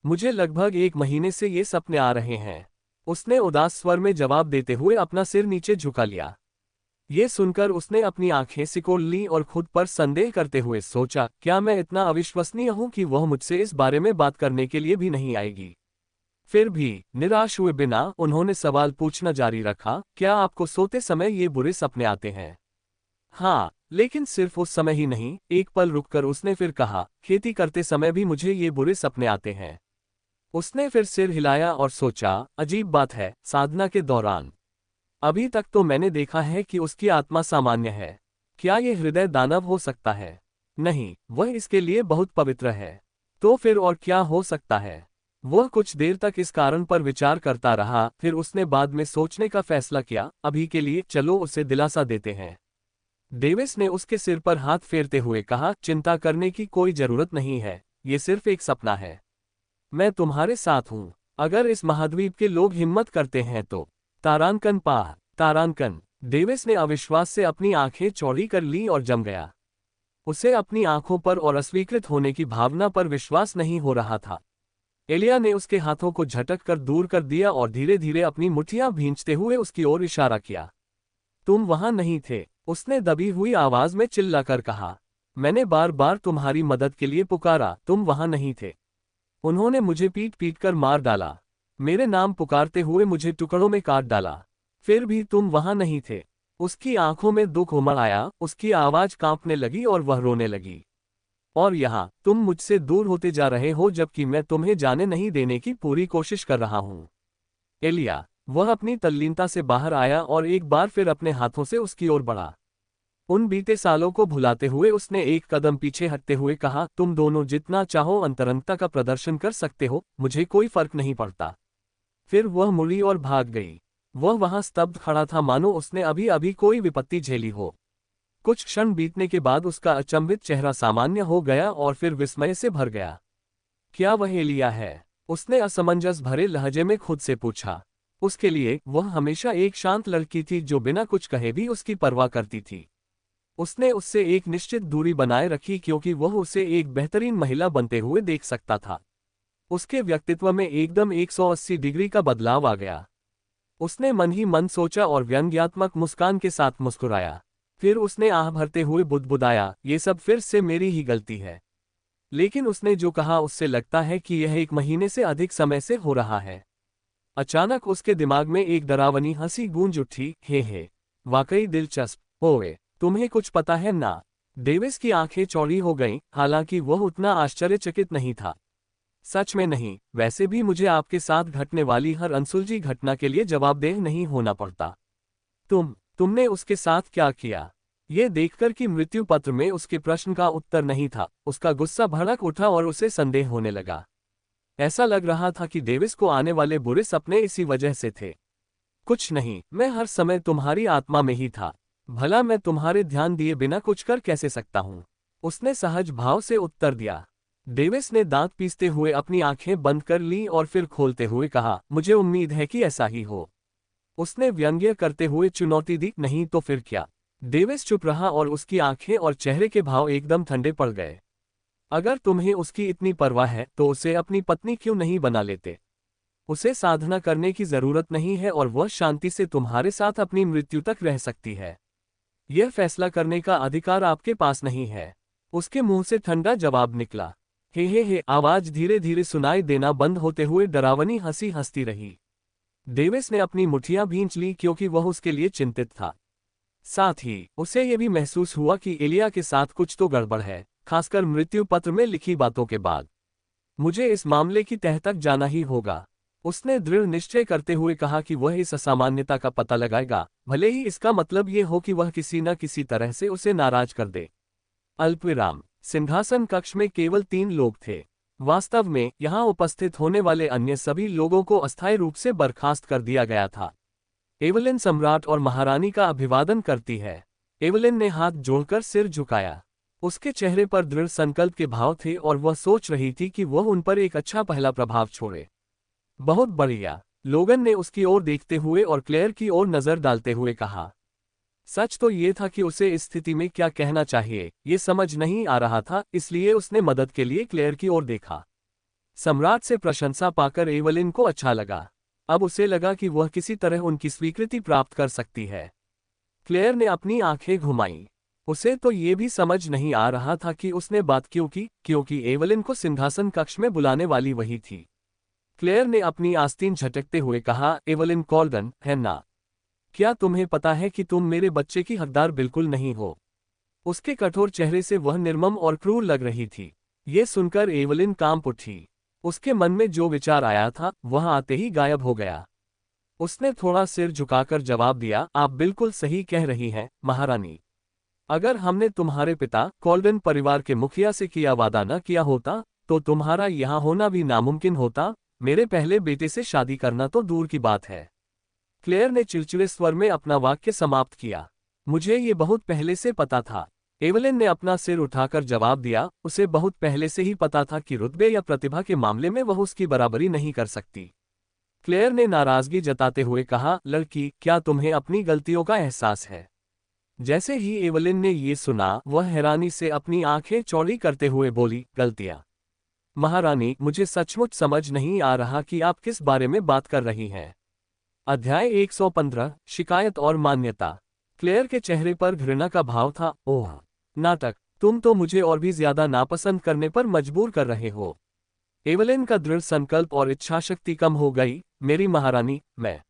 मुझे लगभग 1 महीने से ये सपने आ रहे हैं। उसने उदास स्वर में जवाब देते हुए अपना सिर नीचे झुका लिया। ये सुनकर उसने अपनी आंखें सिकोड़ लीं और खुद पर संदेह करते हुए सोचा, क्या मैं इतना अविश्वसनीय हूं कि वह मुझसे इस बारे में बात करने के लिए भी नहीं आएगी? फिर भी निराश हुए बिना उन्होंने सवाल पूछना जारी रखा, क्या आपको सोते समय ये बुरे सपने आते हैं? हाँ, लेकिन सिर्फ उस समय ही नहीं। एक पल रुककर उसने फिर कहा, खेती करते समय भी मुझे ये बुरे सपने आते हैं। उसने फिर सिर हिलाया और सोचा, अजीब बात है, साधना के दौरान अभी तक तो मैंने देखा है कि उसकी आत्मा सामान्य है। क्या ये हृदय दानव हो सकता है? नहीं, वह इसके लिए बहुत पवित्र है। तो फिर और क्या हो सकता है? वह कुछ देर तक इस कारण पर विचार करता रहा, फिर उसने बाद में सोचने का फैसला किया, अभी के लिए चलो उसे दिलासा देते हैं। डेविस ने उसके सिर पर हाथ फेरते हुए कहा, चिंता करने की कोई जरूरत नहीं है, ये सिर्फ एक सपना है। मैं तुम्हारे साथ हूं। अगर इस महाद्वीप के लोग हिम्मत करते हैं तो। तारांकन पाह, तारांकन। डेविस ने अविश्वास से अपनी आंखें चौड़ी कर लीं और जम गया। उसे अपनी आंखों पर और अस्वीकृत होने की भावना पर विश्वास नहीं हो रहा था। एलिया ने उसके हाथों को झटक कर दूर कर दिया और धीरे धीरे अपनी मुट्ठियां भींचते हुए उसकी ओर इशारा किया। तुम वहां नहीं थे, उसने दबी हुई आवाज में चिल्लाकर कहा। मैंने बार बार तुम्हारी मदद के लिए पुकारा, तुम वहां नहीं थे। उन्होंने मुझे पीट पीट कर मार डाला। मेरे नाम पुकारते हुए मुझे टुकड़ों में काट डाला। फिर भी तुम वहां नहीं थे। उसकी आंखों में दुख उमड़ आया, उसकी आवाज कांपने लगी और वह रोने लगी। और यहाँ तुम मुझसे दूर होते जा रहे हो जबकि मैं तुम्हें जाने नहीं देने की पूरी कोशिश कर रहा हूँ। एलिया, वह अपनी तल्लीनता से बाहर आया और एक बार फिर अपने हाथों से उसकी ओर बढ़ा। उन बीते सालों को भुलाते हुए उसने एक कदम पीछे हटते हुए कहा, तुम दोनों जितना चाहो अंतरंगता का प्रदर्शन कर सकते हो, मुझे कोई फर्क नहीं पड़ता। फिर वह मुड़ी और भाग गई। वह वहां स्तब्ध खड़ा था मानो उसने अभी अभी कोई विपत्ति झेली हो। कुछ क्षण बीतने के बाद उसका अचंभित चेहरा सामान्य हो गया और फिर विस्मय से भर गया। क्या वह एलिया है? उसने असमंजस भरे लहजे में खुद से पूछा। उसके लिए वह हमेशा एक शांत लड़की थी जो बिना कुछ कहे भी उसकी परवाह करती थी। उसने उससे एक निश्चित दूरी बनाए रखी क्योंकि वह उसे एक बेहतरीन महिला बनते हुए देख सकता था। उसके व्यक्तित्व में एकदम 180 डिग्री का बदलाव आ गया। उसने मन ही मन सोचा और व्यंग्यात्मक मुस्कान के साथ मुस्कुराया। फिर उसने आह भरते हुए बुदबुदाया, ये सब फिर से मेरी ही गलती है। लेकिन उसने जो कहा उससे लगता है कि यह 1 महीने से अधिक समय से हो रहा है। अचानक उसके दिमाग में एक डरावनी हंसी गूंज उठी, हे, वाकई दिलचस्प। ओए, तुम्हें कुछ पता है ना? डेविस की आंखें चौड़ी हो गईं, हालांकि वह उतना आश्चर्यचकित नहीं था। सच में नहीं, वैसे भी मुझे आपके साथ घटने वाली हर अनसुलझी घटना के लिए जवाबदेह नहीं होना पड़ता। तुमने उसके साथ क्या किया? ये देखकर कि मृत्यु पत्र में उसके प्रश्न का उत्तर नहीं था, उसका गुस्सा भड़क उठा और उसे संदेह होने लगा। ऐसा लग रहा था कि डेविस को आने वाले बुरे सपने इसी वजह से थे। कुछ नहीं, मैं हर समय तुम्हारी आत्मा में ही था। भला मैं तुम्हारे ध्यान दिए बिना कुछ कर कैसे सकता हूं? उसने सहज भाव से उत्तर दिया। डेविस ने दांत पीसते हुए अपनी आंखें बंद कर ली और फिर खोलते हुए कहा, मुझे उम्मीद है कि ऐसा ही हो। उसने व्यंग्य करते हुए चुनौती दी, नहीं तो फिर क्या? डेविस चुप रहा और उसकी आंखें और चेहरे के भाव एकदम ठंडे पड़ गए। अगर तुम्हें उसकी इतनी परवाह है तो उसे अपनी पत्नी क्यों नहीं बना लेते? उसे साधना करने की जरूरत नहीं है और वह शांति से तुम्हारे साथ अपनी मृत्यु तक रह सकती है। यह फैसला करने का अधिकार आपके पास नहीं है। उसके मुंह से ठंडा जवाब निकला। हे, आवाज धीरे धीरे सुनाई देना बंद होते हुए डरावनी हंसी हंसती रही। डेविस ने अपनी मुठियां भींच ली क्योंकि वह उसके लिए चिंतित था। साथ ही उसे यह भी महसूस हुआ कि एलिया के साथ कुछ तो गड़बड़ है, खासकर मृत्यु पत्र में लिखी बातों के बाद। मुझे इस मामले की तह तक जाना ही होगा। उसने दृढ़ निश्चय करते हुए कहा कि वह इस असामान्यता का पता लगाएगा, भले ही इसका मतलब ये हो कि वह किसी न किसी तरह से उसे नाराज कर दे। अल्पविराम। सिंहासन कक्ष में केवल 3 लोग थे। वास्तव में यहां उपस्थित होने वाले अन्य सभी लोगों को अस्थायी रूप से बर्खास्त कर दिया गया था। एवलिन सम्राट और महारानी का अभिवादन करती है। एवलिन ने हाथ जोड़कर सिर झुकाया। उसके चेहरे पर दृढ़ संकल्प के भाव थे और वह सोच रही थी कि वह उन पर एक अच्छा पहला प्रभाव छोड़े। बहुत बढ़िया, लोगन ने उसकी ओर देखते हुए और क्लेयर की ओर नजर डालते हुए कहा। सच तो ये था कि उसे इस स्थिति में क्या कहना चाहिए ये समझ नहीं आ रहा था, इसलिए उसने मदद के लिए क्लेयर की ओर देखा। सम्राट से प्रशंसा पाकर एवलिन को अच्छा लगा। अब उसे लगा कि वह किसी तरह उनकी स्वीकृति प्राप्त कर सकती है। क्लेयर ने अपनी आंखें घुमाईं। उसे तो ये भी समझ नहीं आ रहा था कि उसने बात क्यों की, क्योंकि एवलिन को सिंहासन कक्ष में बुलाने वाली वही थी। क्लेयर ने अपनी आस्तीन झटकते हुए कहा, एवलिन कॉल्डन, है ना? क्या तुम्हें पता है कि तुम मेरे बच्चे की हकदार बिल्कुल नहीं हो? उसके कठोर चेहरे से वह निर्मम और क्रूर लग रही थी। ये सुनकर एवलिन कांप उठी। उसके मन में जो विचार आया था वह आते ही गायब हो गया। उसने थोड़ा सिर झुकाकर जवाब दिया, आप बिल्कुल सही कह रही हैं, महारानी। अगर हमने तुम्हारे पिता कॉल्डन परिवार के मुखिया से किया वादा न किया होता तो तुम्हारा यहाँ होना भी नामुमकिन होता। मेरे पहले बेटे से शादी करना तो दूर की बात है। क्लेयर ने चिड़चिड़े स्वर में अपना वाक्य समाप्त किया। मुझे ये बहुत पहले से पता था। एवलिन ने अपना सिर उठाकर जवाब दिया, उसे बहुत पहले से ही पता था कि रुतबे या प्रतिभा के मामले में वह उसकी बराबरी नहीं कर सकती। क्लेयर ने नाराजगी जताते हुए कहा, लड़की, क्या तुम्हें अपनी गलतियों का एहसास है? जैसे ही एवलिन ने ये सुना वह हैरानी से अपनी आंखें चौड़ी करते हुए बोली, गलतियां? महारानी, मुझे सचमुच समझ नहीं आ रहा कि आप किस बारे में बात कर रही हैं। अध्याय 115, शिकायत और मान्यता। क्लेयर के चेहरे पर घृणा का भाव था। ओह नाटक, तुम तो मुझे और भी ज्यादा नापसंद करने पर मजबूर कर रहे हो। एवलिन का दृढ़ संकल्प और इच्छाशक्ति कम हो गई। मेरी महारानी, मैं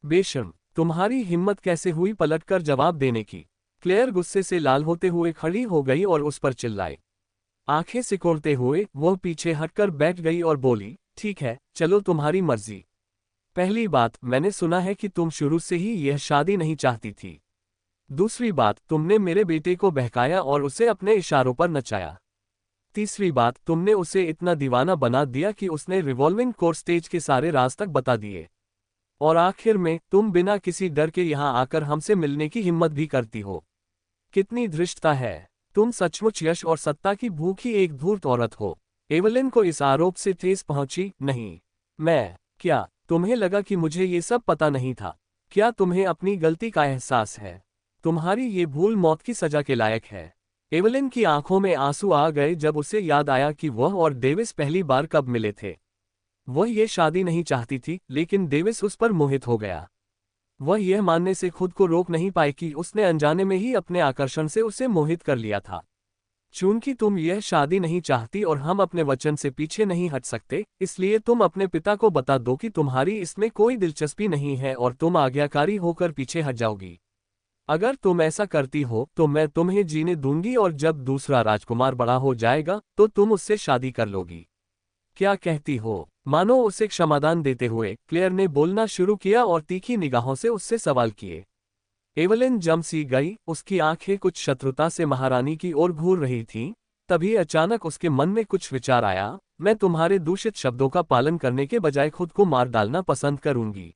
बेशर्म, तुम्हारी हिम्मत कैसे हुई पलटकर जवाब देने की? क्लेयर गुस्से से लाल होते हुए खड़ी हो गई और उस पर चिल्लाई। आंखें सिकोड़ते हुए वह पीछे हटकर बैठ गई और बोली, ठीक है, चलो तुम्हारी मर्जी। पहली बात, मैंने सुना है कि तुम शुरू से ही यह शादी नहीं चाहती थी। दूसरी बात, तुमने मेरे बेटे को बहकाया और उसे अपने इशारों पर नचाया। तीसरी बात, तुमने उसे इतना दीवाना बना दिया कि उसने रिवॉल्विंग कोर्ट स्टेज के सारे राज तक बता दिए। और आखिर में तुम बिना किसी डर के यहाँ आकर हमसे मिलने की हिम्मत भी करती हो। कितनी धृष्टता है! तुम सचमुच यश और सत्ता की भूखी एक धूर्त औरत हो। एवलिन को इस आरोप से ठेस पहुंची। नहीं, मैं क्या तुम्हें लगा कि मुझे ये सब पता नहीं था? क्या तुम्हें अपनी गलती का एहसास है? तुम्हारी ये भूल मौत की सजा के लायक है। एवलिन की आंखों में आंसू आ गए जब उसे याद आया कि वह और डेविस पहली बार कब मिले थे। वह ये शादी नहीं चाहती थी, लेकिन डेविस उस पर मोहित हो गया। वह यह मानने से खुद को रोक नहीं पाई कि उसने अनजाने में ही अपने आकर्षण से उसे मोहित कर लिया था। चूंकि तुम यह शादी नहीं चाहती और हम अपने वचन से पीछे नहीं हट सकते, इसलिए तुम अपने पिता को बता दो कि तुम्हारी इसमें कोई दिलचस्पी नहीं है और तुम आज्ञाकारी होकर पीछे हट जाओगी। अगर तुम ऐसा करती हो तो मैं तुम्हें जीने दूंगी और जब दूसरा राजकुमार बड़ा हो जाएगा तो तुम उससे शादी कर लोगी। क्या कहती हो? मानो उसे क्षमादान देते हुए क्लेयर ने बोलना शुरू किया और तीखी निगाहों से उससे सवाल किए। एवलिन जम सी गई, उसकी आंखें कुछ शत्रुता से महारानी की ओर घूर रही थीं। तभी अचानक उसके मन में कुछ विचार आया। मैं तुम्हारे दूषित शब्दों का पालन करने के बजाय खुद को मार डालना पसंद करूंगी।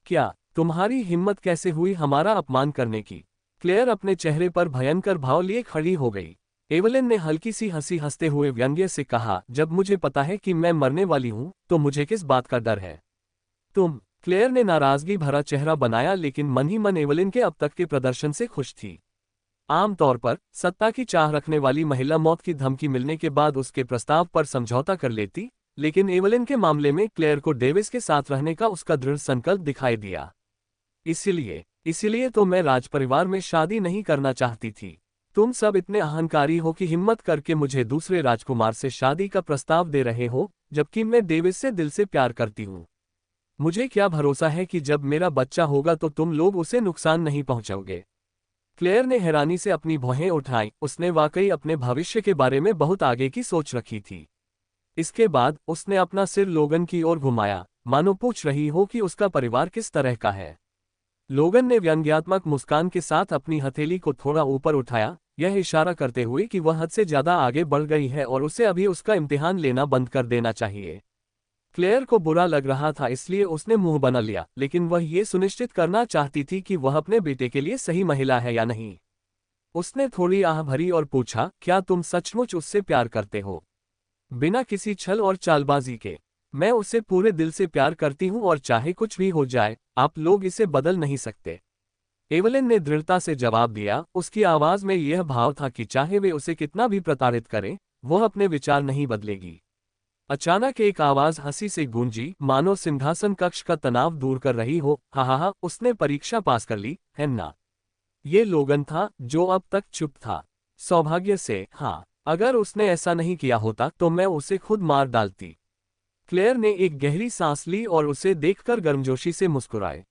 क्या तुम्हारी हिम्मत कैसे हुई हमारा अपमान करने की? क्लेयर अपने चेहरे पर भयंकर भाव लिए खड़ी हो गई। एवलिन ने हल्की सी हंसी हंसते हुए व्यंग्य से कहा, जब मुझे पता है कि मैं मरने वाली हूं तो मुझे किस बात का डर है? तुम। क्लेयर ने नाराजगी भरा चेहरा बनाया, लेकिन मन ही मन एवलिन के अब तक के प्रदर्शन से खुश थी। आमतौर पर सत्ता की चाह रखने वाली महिला मौत की धमकी मिलने के बाद उसके प्रस्ताव पर समझौता कर लेती, लेकिन एवलिन के मामले में क्लेयर को डेविस के साथ रहने का उसका दृढ़ संकल्प दिखाई दिया। इसीलिए तो मैं राजपरिवार में शादी नहीं करना चाहती थी। तुम सब इतने अहंकारी हो कि हिम्मत करके मुझे दूसरे राजकुमार से शादी का प्रस्ताव दे रहे हो, जबकि मैं डेविस से दिल से प्यार करती हूँ। मुझे क्या भरोसा है कि जब मेरा बच्चा होगा तो तुम लोग उसे नुकसान नहीं पहुंचाओगे? क्लेयर ने हैरानी से अपनी भौहें उठाई। उसने वाकई अपने भविष्य के बारे में बहुत आगे की सोच रखी थी। इसके बाद उसने अपना सिर लोगन की ओर घुमाया, मानो पूछ रही हो कि उसका परिवार किस तरह का है। लोगन ने व्यंग्यात्मक मुस्कान के साथ अपनी हथेली को थोड़ा ऊपर उठाया, यह इशारा करते हुए कि वह हद से ज्यादा आगे बढ़ गई है और उसे अभी उसका इम्तिहान लेना बंद कर देना चाहिए। क्लेयर को बुरा लग रहा था, इसलिए उसने मुंह बना लिया, लेकिन वह ये सुनिश्चित करना चाहती थी कि वह अपने बेटे के लिए सही महिला है या नहीं। उसने थोड़ी आह भरी और पूछा, क्या तुम सचमुच उससे प्यार करते हो? बिना किसी छल और चालबाजी के। मैं उसे पूरे दिल से प्यार करती हूँ और चाहे कुछ भी हो जाए, आप लोग इसे बदल नहीं सकते। एवलिन ने दृढ़ता से जवाब दिया। उसकी आवाज में यह भाव था कि चाहे वे उसे कितना भी प्रताड़ित करें, वह अपने विचार नहीं बदलेगी। अचानक एक आवाज हंसी से गूंजी, मानो सिंहासन कक्ष का तनाव दूर कर रही हो। हा, उसने परीक्षा पास कर ली है ना? ये लोगन था जो अब तक चुप था। सौभाग्य से, हाँ। अगर उसने ऐसा नहीं किया होता तो मैं उसे खुद मार डालती। क्लेयर ने एक गहरी सांस ली और उसे देखकर गर्मजोशी से मुस्कुराए।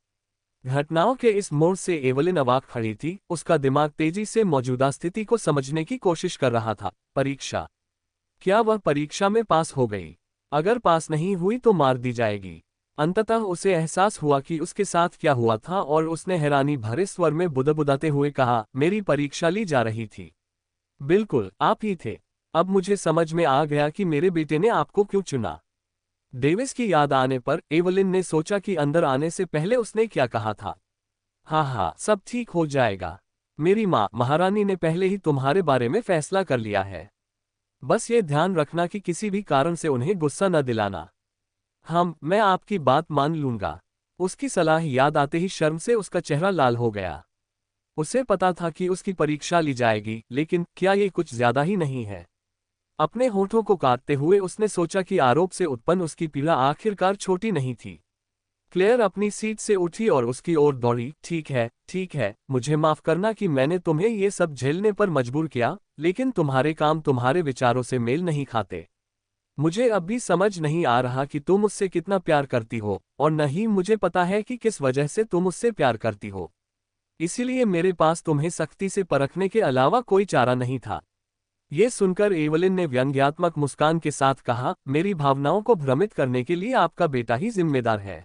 घटनाओं के इस मोड़ से एवलिन अवाक खड़ी थी। उसका दिमाग तेजी से मौजूदा स्थिति को समझने की कोशिश कर रहा था। परीक्षा? क्या वह परीक्षा में पास हो गई? अगर पास नहीं हुई तो मार दी जाएगी। अंततः उसे एहसास हुआ कि उसके साथ क्या हुआ था और उसने हैरानी भरे स्वर में बुदबुदाते हुए कहा, मेरी परीक्षा ली जा रही थी। बिल्कुल, आप ही थे। अब मुझे समझ में आ गया कि मेरे बेटे ने आपको क्यों चुना। डेविस की याद आने पर एवलिन ने सोचा कि अंदर आने से पहले उसने क्या कहा था। हाँ, सब ठीक हो जाएगा। मेरी माँ महारानी ने पहले ही तुम्हारे बारे में फैसला कर लिया है। बस ये ध्यान रखना कि किसी भी कारण से उन्हें गुस्सा न दिलाना। मैं आपकी बात मान लूंगा। उसकी सलाह याद आते ही शर्म से उसका चेहरा लाल हो गया। उसे पता था कि उसकी परीक्षा ली जाएगी, लेकिन क्या ये कुछ ज्यादा ही नहीं है? अपने होठों को काटते हुए उसने सोचा कि आरोप से उत्पन्न उसकी पीड़ा आखिरकार छोटी नहीं थी। क्लेयर अपनी सीट से उठी और उसकी ओर दौड़ी। ठीक है, मुझे माफ करना कि मैंने तुम्हें ये सब झेलने पर मजबूर किया, लेकिन तुम्हारे काम तुम्हारे विचारों से मेल नहीं खाते। मुझे अब भी समझ नहीं आ रहा कि तुम उससे कितना प्यार करती हो, और न ही मुझे पता है कि किस वजह से तुम उससे प्यार करती हो। इसीलिए मेरे पास तुम्हें सख्ती से परखने के अलावा कोई चारा नहीं था। ये सुनकर एवलिन ने व्यंग्यात्मक मुस्कान के साथ कहा, मेरी भावनाओं को भ्रमित करने के लिए आपका बेटा ही जिम्मेदार है।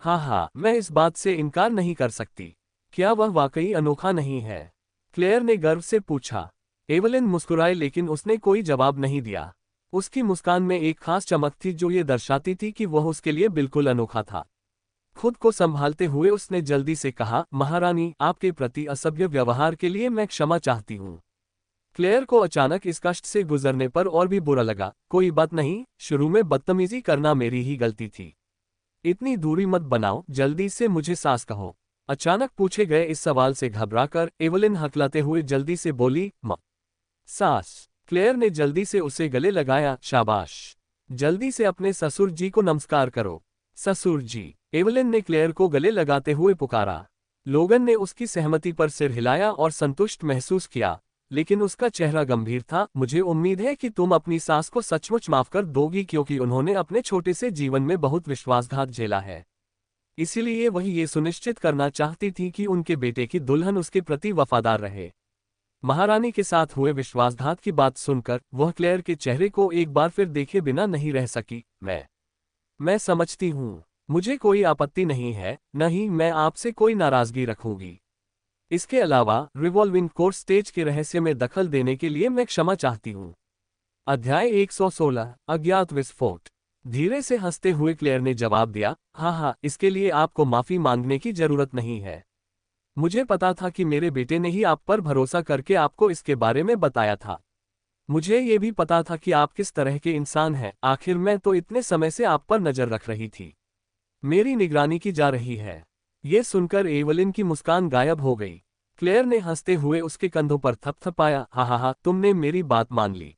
हाँ, मैं इस बात से इनकार नहीं कर सकती। क्या वह वाकई अनोखा नहीं है? क्लेयर ने गर्व से पूछा। एवलिन मुस्कुराए, लेकिन उसने कोई जवाब नहीं दिया। उसकी मुस्कान में एक खास चमक थी जो ये दर्शाती थी कि वह उसके लिए बिल्कुल अनोखा था। खुद को संभालते हुए उसने जल्दी से कहा, महारानी, आपके प्रति असभ्य व्यवहार के लिए मैं क्षमा चाहती हूँ। क्लेयर को अचानक इस कष्ट से गुजरने पर और भी बुरा लगा। कोई बात नहीं, शुरू में बदतमीजी करना मेरी ही गलती थी। इतनी दूरी मत बनाओ, जल्दी से मुझे सास कहो। अचानक पूछे गए इस सवाल से घबराकर एवलिन हकलाते हुए जल्दी से बोली, सास। क्लेयर ने जल्दी से उसे गले लगाया। शाबाश, जल्दी से अपने ससुर जी को नमस्कार करो। ससुर जी, एवलिन ने क्लेयर को गले लगाते हुए पुकारा। लोगन ने उसकी सहमति पर सिर हिलाया और संतुष्ट महसूस किया। लेकिन उसका चेहरा गंभीर था। मुझे उम्मीद है कि तुम अपनी सास को सचमुच माफ कर दोगी, क्योंकि उन्होंने अपने छोटे से जीवन में बहुत विश्वासघात झेला है। इसीलिए वही ये सुनिश्चित करना चाहती थी कि उनके बेटे की दुल्हन उसके प्रति वफादार रहे। महारानी के साथ हुए विश्वासघात की बात सुनकर वह क्लेयर के चेहरे को एक बार फिर देखे बिना नहीं रह सकी। मैं समझती हूँ, मुझे कोई आपत्ति नहीं है, न ही मैं आपसे कोई नाराजगी रखूंगी। इसके अलावा रिवॉल्विंग कोर्ट स्टेज के रहस्य में दखल देने के लिए मैं क्षमा चाहती हूँ। अध्याय 116 अज्ञात विस्फोट। धीरे से हंसते हुए क्लेयर ने जवाब दिया, हाँ, इसके लिए आपको माफी मांगने की जरूरत नहीं है। मुझे पता था कि मेरे बेटे ने ही आप पर भरोसा करके आपको इसके बारे में बताया था। मुझे ये भी पता था कि आप किस तरह के इंसान हैं। आखिर मैं तो इतने समय से आप पर नजर रख रही थी। मेरी निगरानी की जा रही है। ये सुनकर एवलिन की मुस्कान गायब हो गई। क्लेयर ने हंसते हुए उसके कंधों पर थपथपाया, हाँ, तुमने मेरी बात मान ली।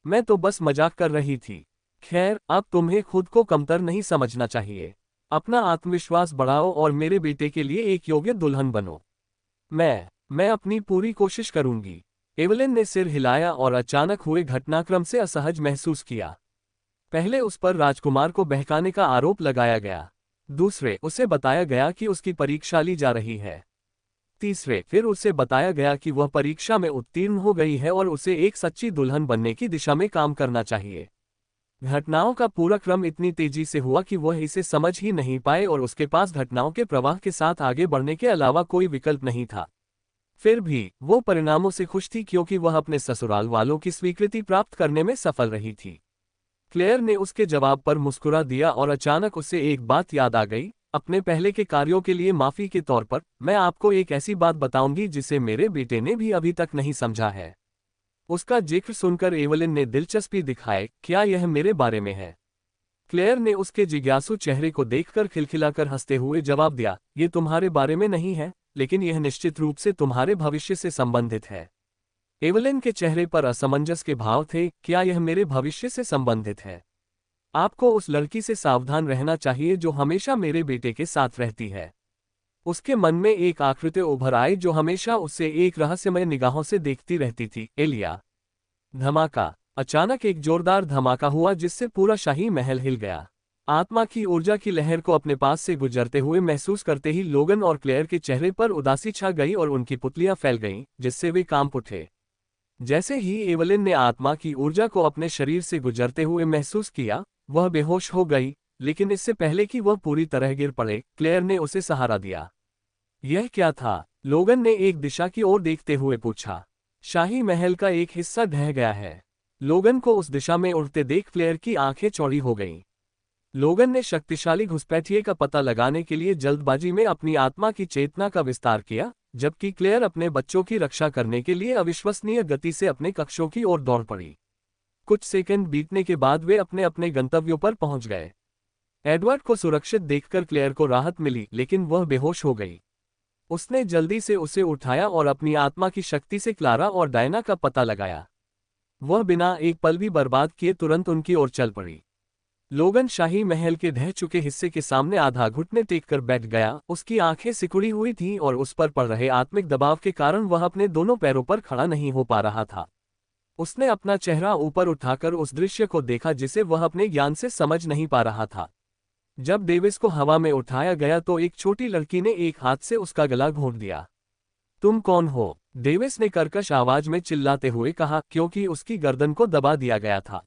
मैं तो बस मजाक कर रही थी। खैर, अब तुम्हें खुद को कमतर नहीं समझना चाहिए। अपना आत्मविश्वास बढ़ाओ और मेरे बेटे के लिए एक योग्य दुल्हन बनो। मैं अपनी पूरी कोशिश करूंगी। एवलिन ने सिर हिलाया और अचानक हुए घटनाक्रम से असहज महसूस किया। पहले उस पर राजकुमार को बहकाने का आरोप लगाया गया। दूसरे, उसे बताया गया कि उसकी परीक्षा ली जा रही है। तीसरे, फिर उसे बताया गया कि वह परीक्षा में उत्तीर्ण हो गई है और उसे एक सच्ची दुल्हन बनने की दिशा में काम करना चाहिए। घटनाओं का पूरा क्रम इतनी तेजी से हुआ कि वह इसे समझ ही नहीं पाए और उसके पास घटनाओं के प्रवाह के साथ आगे बढ़ने के अलावा कोई विकल्प नहीं था। फिर भी वो परिणामों से खुश थी, क्योंकि वह अपने ससुराल वालों की स्वीकृति प्राप्त करने में सफल रही थी। क्लेयर ने उसके जवाब पर मुस्कुरा दिया और अचानक उसे एक बात याद आ गई। अपने पहले के कार्यों के लिए माफी के तौर पर मैं आपको एक ऐसी बात बताऊंगी जिसे मेरे बेटे ने भी अभी तक नहीं समझा है। उसका जिक्र सुनकर एवलिन ने दिलचस्पी दिखाए, क्या यह मेरे बारे में है? क्लेयर ने उसके जिज्ञासु चेहरे को देखकर खिलखिलाकर हंसते हुए जवाब दिया, ये तुम्हारे बारे में नहीं है, लेकिन यह निश्चित रूप से तुम्हारे भविष्य से संबंधित है। एवलिन के चेहरे पर असमंजस के भाव थे। क्या यह मेरे भविष्य से संबंधित है? आपको उस लड़की से सावधान रहना चाहिए जो हमेशा मेरे बेटे के साथ रहती है। उसके मन में एक आकृति उभर आई जो हमेशा उसे एक रहस्यमय निगाहों से देखती रहती थी। एलिया। धमाका। अचानक एक जोरदार धमाका हुआ जिससे पूरा शाही महल हिल गया। आत्मा की ऊर्जा की लहर को अपने पास से गुजरते हुए महसूस करते ही लोगन और क्लेयर के चेहरे पर उदासी छा गई और उनकी पुतलियां फैल गईं, जिससे वे कांप उठे। जैसे ही एवलिन ने आत्मा की ऊर्जा को अपने शरीर से गुजरते हुए महसूस किया, वह बेहोश हो गई, लेकिन इससे पहले कि वह पूरी तरह गिर पड़े, क्लेयर ने उसे सहारा दिया। यह क्या था? लोगन ने एक दिशा की ओर देखते हुए पूछा। शाही महल का एक हिस्सा ढह गया है। लोगन को उस दिशा में उड़ते देख क्लेयर की आंखें चौड़ी हो गईं। लोगन ने शक्तिशाली घुसपैठिए का पता लगाने के लिए जल्दबाजी में अपनी आत्मा की चेतना का विस्तार किया, जबकि क्लेयर अपने बच्चों की रक्षा करने के लिए अविश्वसनीय गति से अपने कक्षों की ओर दौड़ पड़ी। कुछ सेकंड बीतने के बाद वे अपने अपने गंतव्यों पर पहुंच गए। एडवर्ड को सुरक्षित देखकर क्लेयर को राहत मिली, लेकिन वह बेहोश हो गई। उसने जल्दी से उसे उठाया और अपनी आत्मा की शक्ति से क्लारा और डायना का पता लगाया। वह बिना एक पल भी बर्बाद किए तुरंत उनकी ओर चल पड़ी। लोगन शाही महल के ढह चुके हिस्से के सामने आधा घुटने टेक कर बैठ गया। उसकी आंखें सिकुड़ी हुई थीं और उस पर पड़ रहे आत्मिक दबाव के कारण वह अपने दोनों पैरों पर खड़ा नहीं हो पा रहा था। उसने अपना चेहरा ऊपर उठाकर उस दृश्य को देखा जिसे वह अपने ज्ञान से समझ नहीं पा रहा था। जब डेविस को हवा में उठाया गया तो एक छोटी लड़की ने एक हाथ से उसका गला घोंट दिया। तुम कौन हो? डेविस ने कर्कश आवाज में चिल्लाते हुए कहा, क्योंकि उसकी गर्दन को दबा दिया गया था।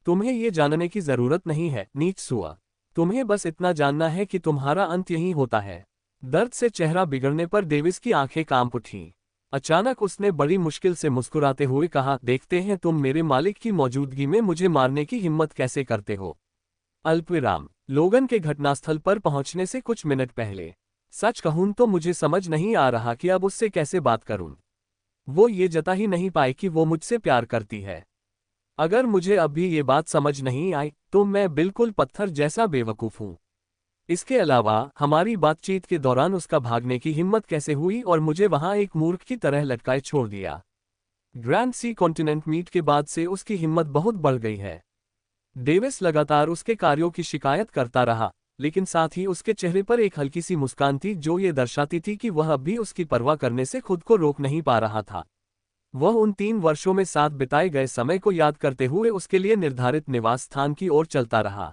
तुम्हें ये जानने की जरूरत नहीं है, नीच सुआ। तुम्हें बस इतना जानना है कि तुम्हारा अंत यहीं होता है। दर्द से चेहरा बिगड़ने पर डेविस की आंखें कांप उठीं। अचानक उसने बड़ी मुश्किल से मुस्कुराते हुए कहा, देखते हैं तुम मेरे मालिक की मौजूदगी में मुझे मारने की हिम्मत कैसे करते हो। अल्पविराम। लोगन के घटनास्थल पर पहुंचने से कुछ मिनट पहले। सच कहूं तो मुझे समझ नहीं आ रहा कि अब उससे कैसे बात करूं। वो ये जता ही नहीं पाई कि वो मुझसे प्यार करती है। अगर मुझे अब भी ये बात समझ नहीं आई तो मैं बिल्कुल पत्थर जैसा बेवकूफ हूं। इसके अलावा हमारी बातचीत के दौरान उसका भागने की हिम्मत कैसे हुई और मुझे वहां एक मूर्ख की तरह लटकाए छोड़ दिया। ग्रैंड सी कॉन्टिनेंट मीट के बाद से उसकी हिम्मत बहुत बढ़ गई है। डेविस लगातार उसके कार्यों की शिकायत करता रहा, लेकिन साथ ही उसके चेहरे पर एक हल्की सी मुस्कान थी जो ये दर्शाती थी कि वह अब भी उसकी परवाह करने से खुद को रोक नहीं पा रहा था। वह उन 3 वर्षों में साथ बिताए गए समय को याद करते हुए उसके लिए निर्धारित निवास स्थान की ओर चलता रहा।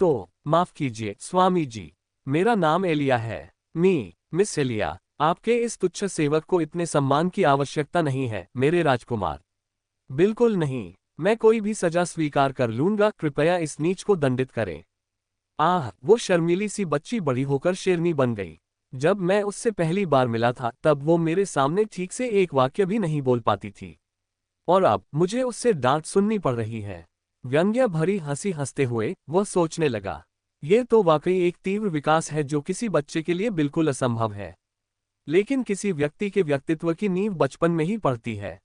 तो, माफ कीजिए स्वामी जी, मेरा नाम एलिया है। मिस एलिया, आपके इस तुच्छ सेवक को इतने सम्मान की आवश्यकता नहीं है मेरे राजकुमार। बिल्कुल नहीं, मैं कोई भी सजा स्वीकार कर लूंगा, कृपया इस नीच को दंडित करें। वो शर्मीली सी बच्ची बड़ी होकर शेरनी बन गई। जब मैं उससे पहली बार मिला था तब वो मेरे सामने ठीक से एक वाक्य भी नहीं बोल पाती थी, और अब मुझे उससे डांट सुननी पड़ रही है। व्यंग्य भरी हंसी हंसते हुए वह सोचने लगा, ये तो वाकई एक तीव्र विकास है जो किसी बच्चे के लिए बिल्कुल असंभव है। लेकिन किसी व्यक्ति के व्यक्तित्व की नींव बचपन में ही पड़ती है।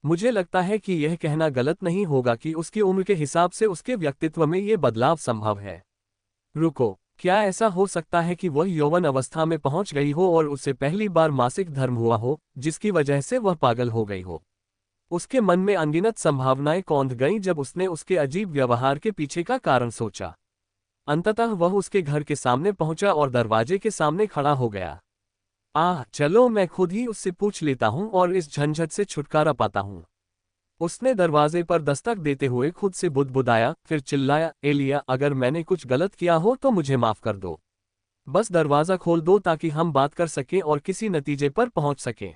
मुझे लगता है कि यह कहना गलत नहीं होगा कि उसकी उम्र के हिसाब से उसके व्यक्तित्व में ये बदलाव संभव है। रुको, क्या ऐसा हो सकता है कि वह यौवन अवस्था में पहुंच गई हो और उसे पहली बार मासिक धर्म हुआ हो, जिसकी वजह से वह पागल हो गई हो? उसके मन में अनगिनत संभावनाएं कौंध गईं जब उसने उसके अजीब व्यवहार के पीछे का कारण सोचा। अंततः वह उसके घर के सामने पहुंचा और दरवाजे के सामने खड़ा हो गया। चलो मैं खुद ही उससे पूछ लेता हूं और इस झंझट से छुटकारा पाता हूं। उसने दरवाजे पर दस्तक देते हुए खुद से बुदबुदाया, फिर चिल्लाया, एलिया, अगर मैंने कुछ गलत किया हो तो मुझे माफ कर दो। बस दरवाजा खोल दो ताकि हम बात कर सकें और किसी नतीजे पर पहुंच सकें।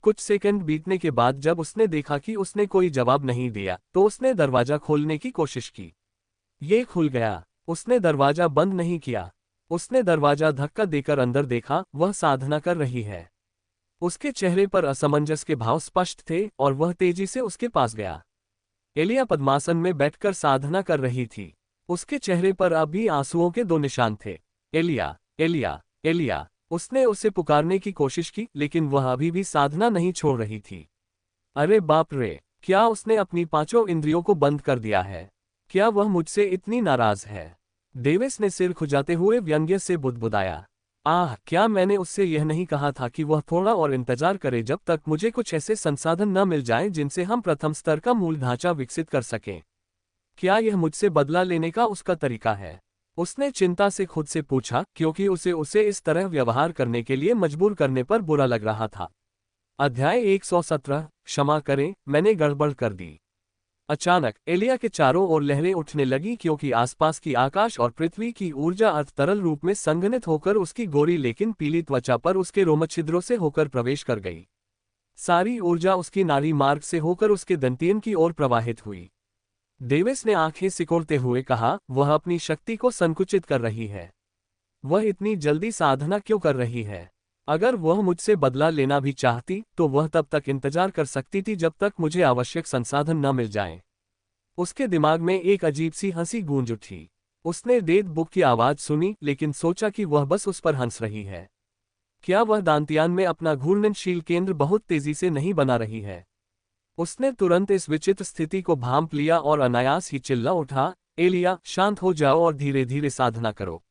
कुछ सेकंड बीतने के बाद जब उसने देखा कि उसने कोई जवाब नहीं दिया, तो उसने दरवाजा खोलने की कोशिश की। ये खुल गया। उसने दरवाजा बंद नहीं किया। उसने दरवाजा धक्का देकर अंदर देखा, वह साधना कर रही है। उसके चेहरे पर असमंजस के भाव स्पष्ट थे और वह तेजी से उसके पास गया। एलिया पद्मासन में बैठकर साधना कर रही थी। उसके चेहरे पर अभी आंसुओं के 2 निशान थे। एलिया, एलिया, एलिया, उसने उसे पुकारने की कोशिश की, लेकिन वह अभी भी साधना नहीं छोड़ रही थी। अरे बाप रे, क्या उसने अपनी 5 इंद्रियों को बंद कर दिया है? क्या वह मुझसे इतनी नाराज है? डेविस ने सिर खुजाते हुए व्यंग्य से बुदबुदाया। क्या मैंने उससे यह नहीं कहा था कि वह थोड़ा और इंतजार करे जब तक मुझे कुछ ऐसे संसाधन न मिल जाएं जिनसे हम प्रथम स्तर का मूल ढांचा विकसित कर सकें? क्या यह मुझसे बदला लेने का उसका तरीका है? उसने चिंता से खुद से पूछा, क्योंकि उसे इस तरह व्यवहार करने के लिए मजबूर करने पर बुरा लग रहा था। अध्याय 117, क्षमा करें, मैंने गड़बड़ कर दी। अचानक एलिया के चारों ओर लहरें उठने लगी क्योंकि आसपास की आकाश और पृथ्वी की ऊर्जा अर्ध तरल रूप में संघनित होकर उसकी गोरी लेकिन पीली त्वचा पर उसके रोमछिद्रों से होकर प्रवेश कर गई। सारी ऊर्जा उसकी नाड़ी मार्ग से होकर उसके दंतियन की ओर प्रवाहित हुई। डेविस ने आंखें सिकोड़ते हुए कहा, वह अपनी शक्ति को संकुचित कर रही है। वह इतनी जल्दी साधना क्यों कर रही है? अगर वह मुझसे बदला लेना भी चाहती तो वह तब तक इंतजार कर सकती थी जब तक मुझे आवश्यक संसाधन न मिल जाएं। उसके दिमाग में एक अजीब सी हंसी गूंज उठी। उसने डेड बुक की आवाज सुनी, लेकिन सोचा कि वह बस उस पर हंस रही है। क्या वह दांतियान में अपना घूर्णनशील केंद्र बहुत तेजी से नहीं बना रही है? उसने तुरंत इस विचित्र स्थिति को भांप लिया और अनायास ही चिल्ला उठा, एलिया, शांत हो जाओ और धीरे धीरे साधना करो।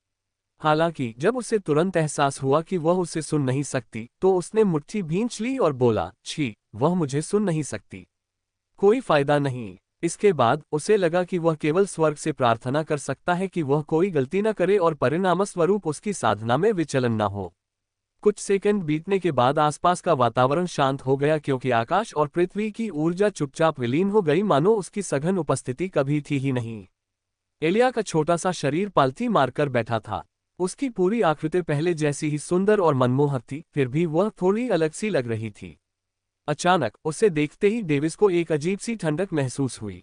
हालांकि जब उसे तुरंत एहसास हुआ कि वह उसे सुन नहीं सकती, तो उसने मुट्ठी भींच ली और बोला, छी, वह मुझे सुन नहीं सकती। कोई फायदा नहीं। इसके बाद उसे लगा कि वह केवल स्वर्ग से प्रार्थना कर सकता है कि वह कोई गलती न करे और परिणामस्वरूप उसकी साधना में विचलन न हो। कुछ सेकंड बीतने के बाद आसपास का वातावरण शांत हो गया क्योंकि आकाश और पृथ्वी की ऊर्जा चुपचाप विलीन हो गई, मानो उसकी सघन उपस्थिति कभी थी ही नहीं। एलिया का छोटा सा शरीर पालथी मारकर बैठा था। उसकी पूरी आकृति पहले जैसी ही सुंदर और मनमोहक थी, फिर भी वह थोड़ी अलग सी लग रही थी। अचानक उसे देखते ही डेविस को एक अजीब सी ठंडक महसूस हुई।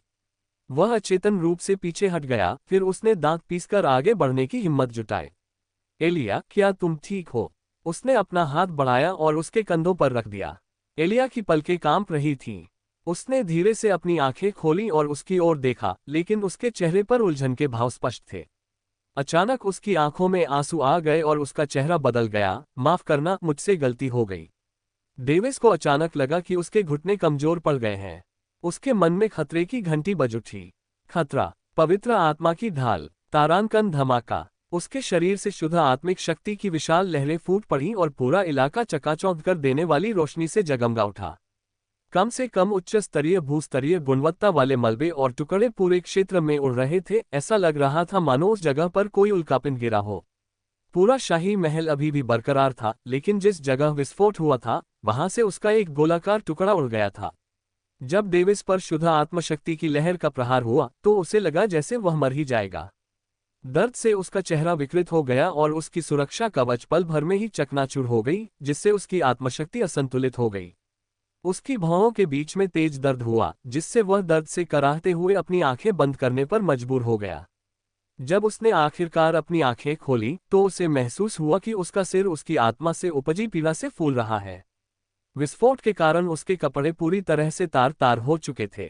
वह अचेतन रूप से पीछे हट गया, फिर उसने दांत पीसकर आगे बढ़ने की हिम्मत जुटाई। एलिया, क्या तुम ठीक हो? उसने अपना हाथ बढ़ाया और उसके कंधों पर रख दिया। एलिया की पलकें कांप रही थीं। उसने धीरे से अपनी आंखें खोली और उसकी ओर देखा, लेकिन उसके चेहरे पर उलझन के भाव स्पष्ट थे। अचानक उसकी आंखों में आंसू आ गए और उसका चेहरा बदल गया। माफ करना, मुझसे गलती हो गई। डेविस को अचानक लगा कि उसके घुटने कमजोर पड़ गए हैं। उसके मन में खतरे की घंटी बज उठी। खतरा, पवित्र आत्मा की ढाल, तारांकन धमाका। उसके शरीर से शुद्ध आत्मिक शक्ति की विशाल लहरें फूट पड़ी और पूरा इलाका चकाचौंध कर देने वाली रोशनी से जगमगा उठा। कम से कम उच्च स्तरीय भूस्तरीय गुणवत्ता वाले मलबे और टुकड़े पूरे क्षेत्र में उड़ रहे थे। ऐसा लग रहा था मानो उस जगह पर कोई उल्कापिंड गिरा हो। पूरा शाही महल अभी भी बरकरार था, लेकिन जिस जगह विस्फोट हुआ था वहां से उसका एक गोलाकार टुकड़ा उड़ गया था। जब डेविस पर शुद्ध आत्मशक्ति की लहर का प्रहार हुआ तो उसे लगा जैसे वह मर ही जाएगा। दर्द से उसका चेहरा विकृत हो गया और उसकी सुरक्षा कवच पल भर में ही चकनाचूर हो गई, जिससे उसकी आत्मशक्ति असंतुलित हो गई। उसकी भौहों के बीच में तेज दर्द हुआ, जिससे वह दर्द से कराहते हुए अपनी आंखें बंद करने पर मजबूर हो गया। जब उसने आखिरकार अपनी आंखें खोली तो उसे महसूस हुआ कि उसका सिर उसकी आत्मा से उपजी पीड़ा से फूल रहा है। विस्फोट के कारण उसके कपड़े पूरी तरह से तार तार हो चुके थे।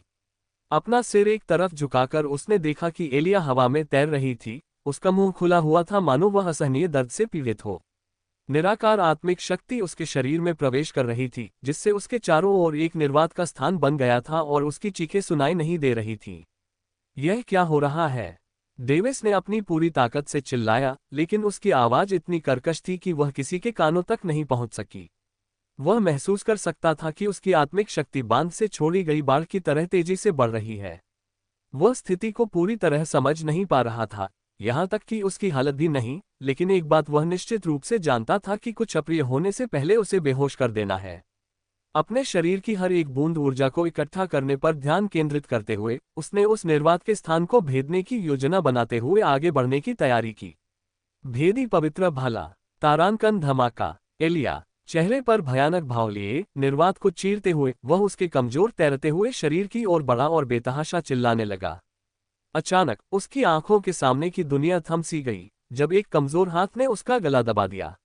अपना सिर एक तरफ झुकाकर उसने देखा कि एलिया हवा में तैर रही थी। उसका मुंह खुला हुआ था, मानो वह असहनीय दर्द से पीड़ित हो। निराकार आत्मिक शक्ति उसके शरीर में प्रवेश कर रही थी, जिससे उसके चारों ओर एक निर्वात का स्थान बन गया था और उसकी चीखें सुनाई नहीं दे रही थीं। यह क्या हो रहा है? डेविस ने अपनी पूरी ताकत से चिल्लाया, लेकिन उसकी आवाज इतनी कर्कश थी कि वह किसी के कानों तक नहीं पहुंच सकी। वह महसूस कर सकता था कि उसकी आत्मिक शक्ति बांध से छोड़ी गई बाढ़ की तरह तेजी से बढ़ रही है। वह स्थिति को पूरी तरह समझ नहीं पा रहा था, यहां तक कि उसकी हालत भी नहीं, लेकिन एक बात वह निश्चित रूप से जानता था कि कुछ अप्रिय होने से पहले उसे बेहोश कर देना है। अपने शरीर की हर एक बूंद ऊर्जा को इकट्ठा करने पर ध्यान केंद्रित करते हुए उसने उस निर्वात के स्थान को भेदने की योजना बनाते हुए आगे बढ़ने की तैयारी की। भेदी पवित्र भाला, तारांकन धमाका। एलिया चेहरे पर भयानक भाव लिए निर्वात को चीरते हुए वह उसके कमजोर तैरते हुए शरीर की ओर बढ़ा और बेतहाशा चिल्लाने लगा। अचानक उसकी आंखों के सामने की दुनिया थम सी गई, जब एक कमजोर हाथ ने उसका गला दबा दिया।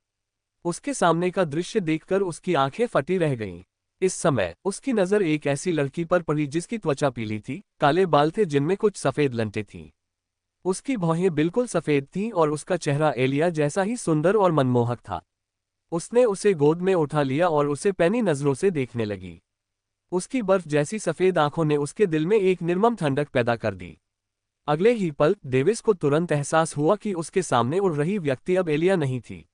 उसके सामने का दृश्य देखकर उसकी आंखें फटी रह गईं। इस समय उसकी नजर एक ऐसी लड़की पर पड़ी जिसकी त्वचा पीली थी, काले बाल थे जिनमें कुछ सफेद लंटें थीं। उसकी भौहें बिल्कुल सफेद थीं और उसका चेहरा एलिया जैसा ही सुंदर और मनमोहक था। उसने उसे गोद में उठा लिया और उसे पैनी नजरों से देखने लगी। उसकी बर्फ जैसी सफेद आंखों ने उसके दिल में एक निर्मम ठंडक पैदा कर दी। अगले ही पल डेविस को तुरंत एहसास हुआ कि उसके सामने उड़ रही व्यक्ति अब एलिया नहीं थी।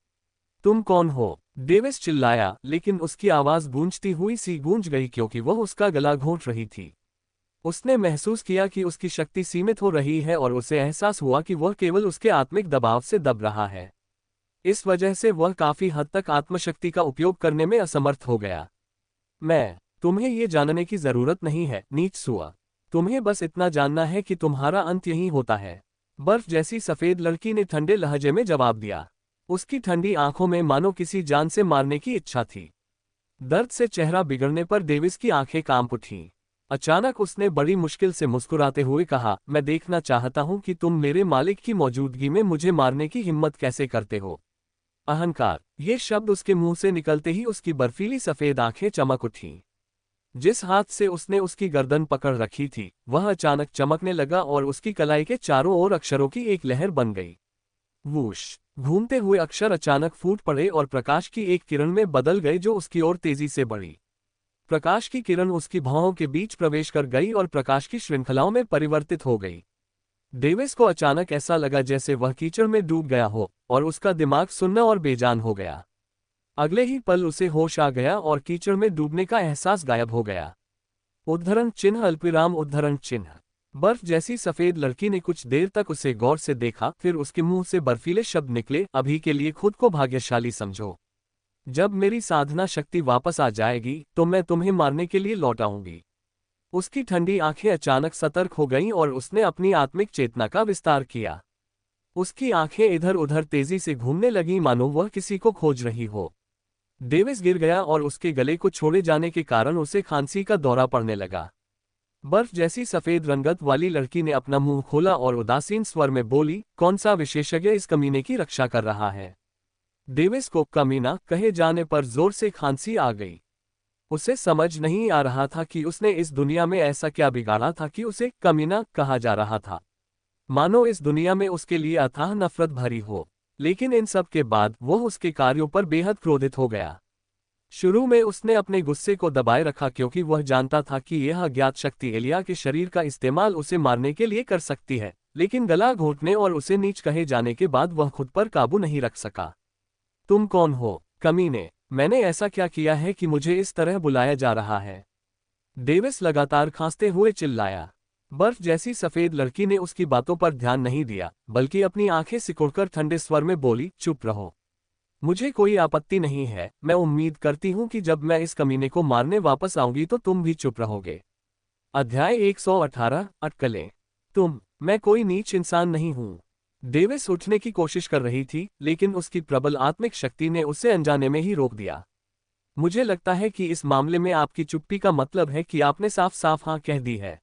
तुम कौन हो? डेविस चिल्लाया, लेकिन उसकी आवाज गूंजती हुई सी गूंज गई क्योंकि वह उसका गला घोंट रही थी। उसने महसूस किया कि उसकी शक्ति सीमित हो रही है और उसे एहसास हुआ कि वह केवल उसके आत्मिक दबाव से दब रहा है। इस वजह से वह काफी हद तक आत्मशक्ति का उपयोग करने में असमर्थ हो गया। तुम्हें ये जानने की जरूरत नहीं है, नीचसुआ। तुम्हें बस इतना जानना है कि तुम्हारा अंत यहीं होता है। बर्फ जैसी सफेद लड़की ने ठंडे लहजे में जवाब दिया। उसकी ठंडी आंखों में मानो किसी जान से मारने की इच्छा थी। दर्द से चेहरा बिगड़ने पर डेविस की आंखें कांप उठीं। अचानक उसने बड़ी मुश्किल से मुस्कुराते हुए कहा, मैं देखना चाहता हूं कि तुम मेरे मालिक की मौजूदगी में मुझे मारने की हिम्मत कैसे करते हो। अहंकार। ये शब्द उसके मुंह से निकलते ही उसकी बर्फीली सफेद आंखें चमक उठीं। जिस हाथ से उसने उसकी गर्दन पकड़ रखी थी वह अचानक चमकने लगा और उसकी कलाई के चारों ओर अक्षरों की एक लहर बन गई। वूश। घूमते हुए अक्षर अचानक फूट पड़े और प्रकाश की एक किरण में बदल गए जो उसकी ओर तेजी से बढ़ी। प्रकाश की किरण उसकी भौहों के बीच प्रवेश कर गई और प्रकाश की श्रृंखलाओं में परिवर्तित हो गई। डेविस को अचानक ऐसा लगा जैसे वह कीचड़ में डूब गया हो और उसका दिमाग सुन्न और बेजान हो गया। अगले ही पल उसे होश आ गया और कीचड़ में डूबने का एहसास गायब हो गया। उद्धरण चिन्ह अल्पविराम उद्धरण चिन्ह। बर्फ जैसी सफेद लड़की ने कुछ देर तक उसे गौर से देखा, फिर उसके मुंह से बर्फीले शब्द निकले, अभी के लिए खुद को भाग्यशाली समझो। जब मेरी साधना शक्ति वापस आ जाएगी तो मैं तुम्हें मारने के लिए लौट आऊंगी। उसकी ठंडी आंखें अचानक सतर्क हो गईं और उसने अपनी आत्मिक चेतना का विस्तार किया। उसकी आंखें इधर उधर तेजी से घूमने लगीं मानो वह किसी को खोज रही हो। डेविस गिर गया और उसके गले को छोड़े जाने के कारण उसे खांसी का दौरा पड़ने लगा। बर्फ जैसी सफेद रंगत वाली लड़की ने अपना मुंह खोला और उदासीन स्वर में बोली, कौन सा विशेषज्ञ इस कमीने की रक्षा कर रहा है? डेविस को कमीना कहे जाने पर जोर से खांसी आ गई। उसे समझ नहीं आ रहा था कि उसने इस दुनिया में ऐसा क्या बिगाड़ा था कि उसे कमीना कहा जा रहा था। मानो इस दुनिया में उसके लिए अथाह नफरत भरी हो। लेकिन इन सब के बाद वह उसके कार्यों पर बेहद क्रोधित हो गया। शुरू में उसने अपने गुस्से को दबाए रखा क्योंकि वह जानता था कि यह अज्ञात शक्ति एलिया के शरीर का इस्तेमाल उसे मारने के लिए कर सकती है, लेकिन गला घोंटने और उसे नीच कहे जाने के बाद वह खुद पर काबू नहीं रख सका। तुम कौन हो, कमीने? मैंने ऐसा क्या किया है कि मुझे इस तरह बुलाया जा रहा है? डेविस लगातार खांसते हुए चिल्लाया। बर्फ जैसी सफेद लड़की ने उसकी बातों पर ध्यान नहीं दिया, बल्कि अपनी आंखें सिकुड़कर ठंडे स्वर में बोली, चुप रहो। मुझे कोई आपत्ति नहीं है, मैं उम्मीद करती हूं कि जब मैं इस कमीने को मारने वापस आऊंगी तो तुम भी चुप रहोगे। अध्याय 118 अटकलें। मैं कोई नीच इंसान नहीं हूं। डेविस उठने की कोशिश कर रही थी, लेकिन उसकी प्रबल आत्मिक शक्ति ने उसे अनजाने में ही रोक दिया। मुझे लगता है कि इस मामले में आपकी चुप्पी का मतलब है कि आपने साफ साफ हाँ कह दी है।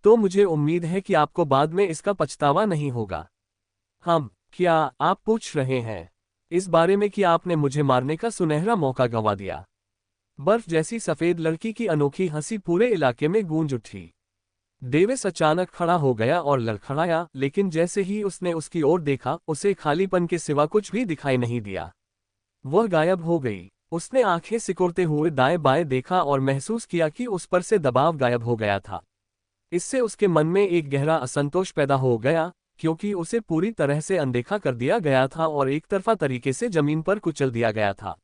तो मुझे उम्मीद है कि आपको बाद में इसका पछतावा नहीं होगा। क्या आप पूछ रहे हैं इस बारे में कि आपने मुझे मारने का सुनहरा मौका गंवा दिया? बर्फ जैसी सफेद लड़की की अनोखी हंसी पूरे इलाके में गूंज उठी। डेविस अचानक खड़ा हो गया और लड़खड़ाया, लेकिन जैसे ही उसने उसकी ओर देखा, उसे खालीपन के सिवा कुछ भी दिखाई नहीं दिया। वह गायब हो गई। उसने आंखें सिकुड़ते हुए दाएं बाएं देखा और महसूस किया कि उस पर से दबाव गायब हो गया था। इससे उसके मन में एक गहरा असंतोष पैदा हो गया, क्योंकि उसे पूरी तरह से अनदेखा कर दिया गया था और एक तरफा तरीके से जमीन पर कुचल दिया गया था।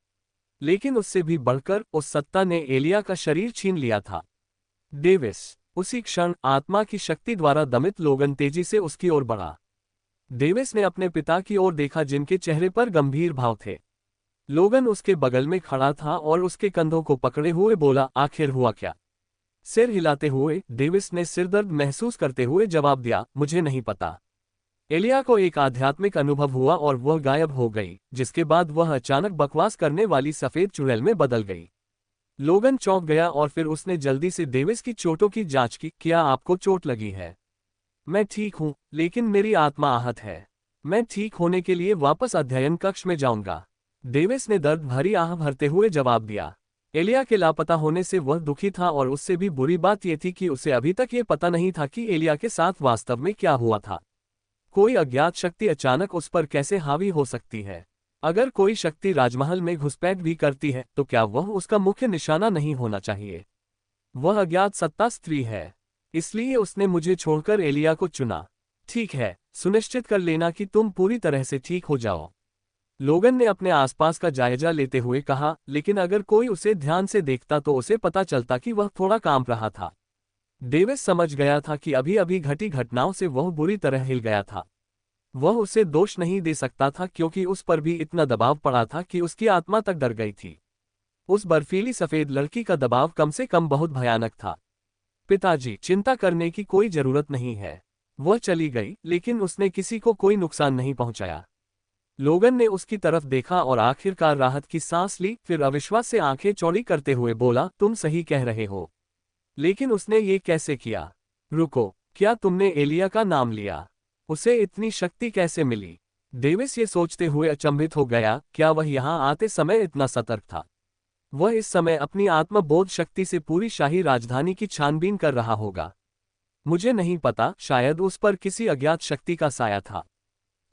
लेकिन उससे भी बढ़कर उस सत्ता ने एलिया का शरीर छीन लिया था। डेविस। उसी क्षण आत्मा की शक्ति द्वारा दमित लोगन तेजी से उसकी ओर बढ़ा। डेविस ने अपने पिता की ओर देखा, जिनके चेहरे पर गंभीर भाव थे। लोगन उसके बगल में खड़ा था और उसके कंधों को पकड़े हुए बोला, आखिर हुआ क्या? सिर हिलाते हुए डेविस ने सिरदर्द महसूस करते हुए जवाब दिया, मुझे नहीं पता। एलिया को एक आध्यात्मिक अनुभव हुआ और वह गायब हो गई, जिसके बाद वह अचानक बकवास करने वाली सफेद चुड़ैल में बदल गई। लोगन चौंक गया और फिर उसने जल्दी से डेविस की चोटों की जांच की। क्या आपको चोट लगी है? मैं ठीक हूं, लेकिन मेरी आत्मा आहत है। मैं ठीक होने के लिए वापस अध्ययन कक्ष में जाऊंगा। डेविस ने दर्द भरी आह भरते हुए जवाब दिया। एलिया के लापता होने से वह दुखी था और उससे भी बुरी बात यह थी कि उसे अभी तक ये पता नहीं था कि एलिया के साथ वास्तव में क्या हुआ था। कोई अज्ञात शक्ति अचानक उस पर कैसे हावी हो सकती है? अगर कोई शक्ति राजमहल में घुसपैठ भी करती है तो क्या वह उसका मुख्य निशाना नहीं होना चाहिए? वह अज्ञात सत्ता स्त्री है, इसलिए उसने मुझे छोड़कर एलिया को चुना। ठीक है, सुनिश्चित कर लेना कि तुम पूरी तरह से ठीक हो जाओ। लोगन ने अपने आसपास का जायजा लेते हुए कहा, लेकिन अगर कोई उसे ध्यान से देखता तो उसे पता चलता कि वह थोड़ा कांप रहा था। डेविस समझ गया था कि अभी अभी घटी घटनाओं से वह बुरी तरह हिल गया था। वह उसे दोष नहीं दे सकता था, क्योंकि उस पर भी इतना दबाव पड़ा था कि उसकी आत्मा तक डर गई थी। उस बर्फीली सफेद लड़की का दबाव कम से कम बहुत भयानक था। पिताजी, चिंता करने की कोई जरूरत नहीं है। वह चली गई, लेकिन उसने किसी को कोई नुकसान नहीं पहुंचाया। लोगन ने उसकी तरफ देखा और आखिरकार राहत की सांस ली, फिर अविश्वास से आंखें चौड़ी करते हुए बोला, तुम सही कह रहे हो। लेकिन उसने ये कैसे किया? रुको, क्या तुमने एलिया का नाम लिया? उसे इतनी शक्ति कैसे मिली? डेविस ये सोचते हुए अचंभित हो गया, क्या वह यहाँ आते समय इतना सतर्क था? वह इस समय अपनी आत्मबोध शक्ति से पूरी शाही राजधानी की छानबीन कर रहा होगा। मुझे नहीं पता, शायद उस पर किसी अज्ञात शक्ति का साया था।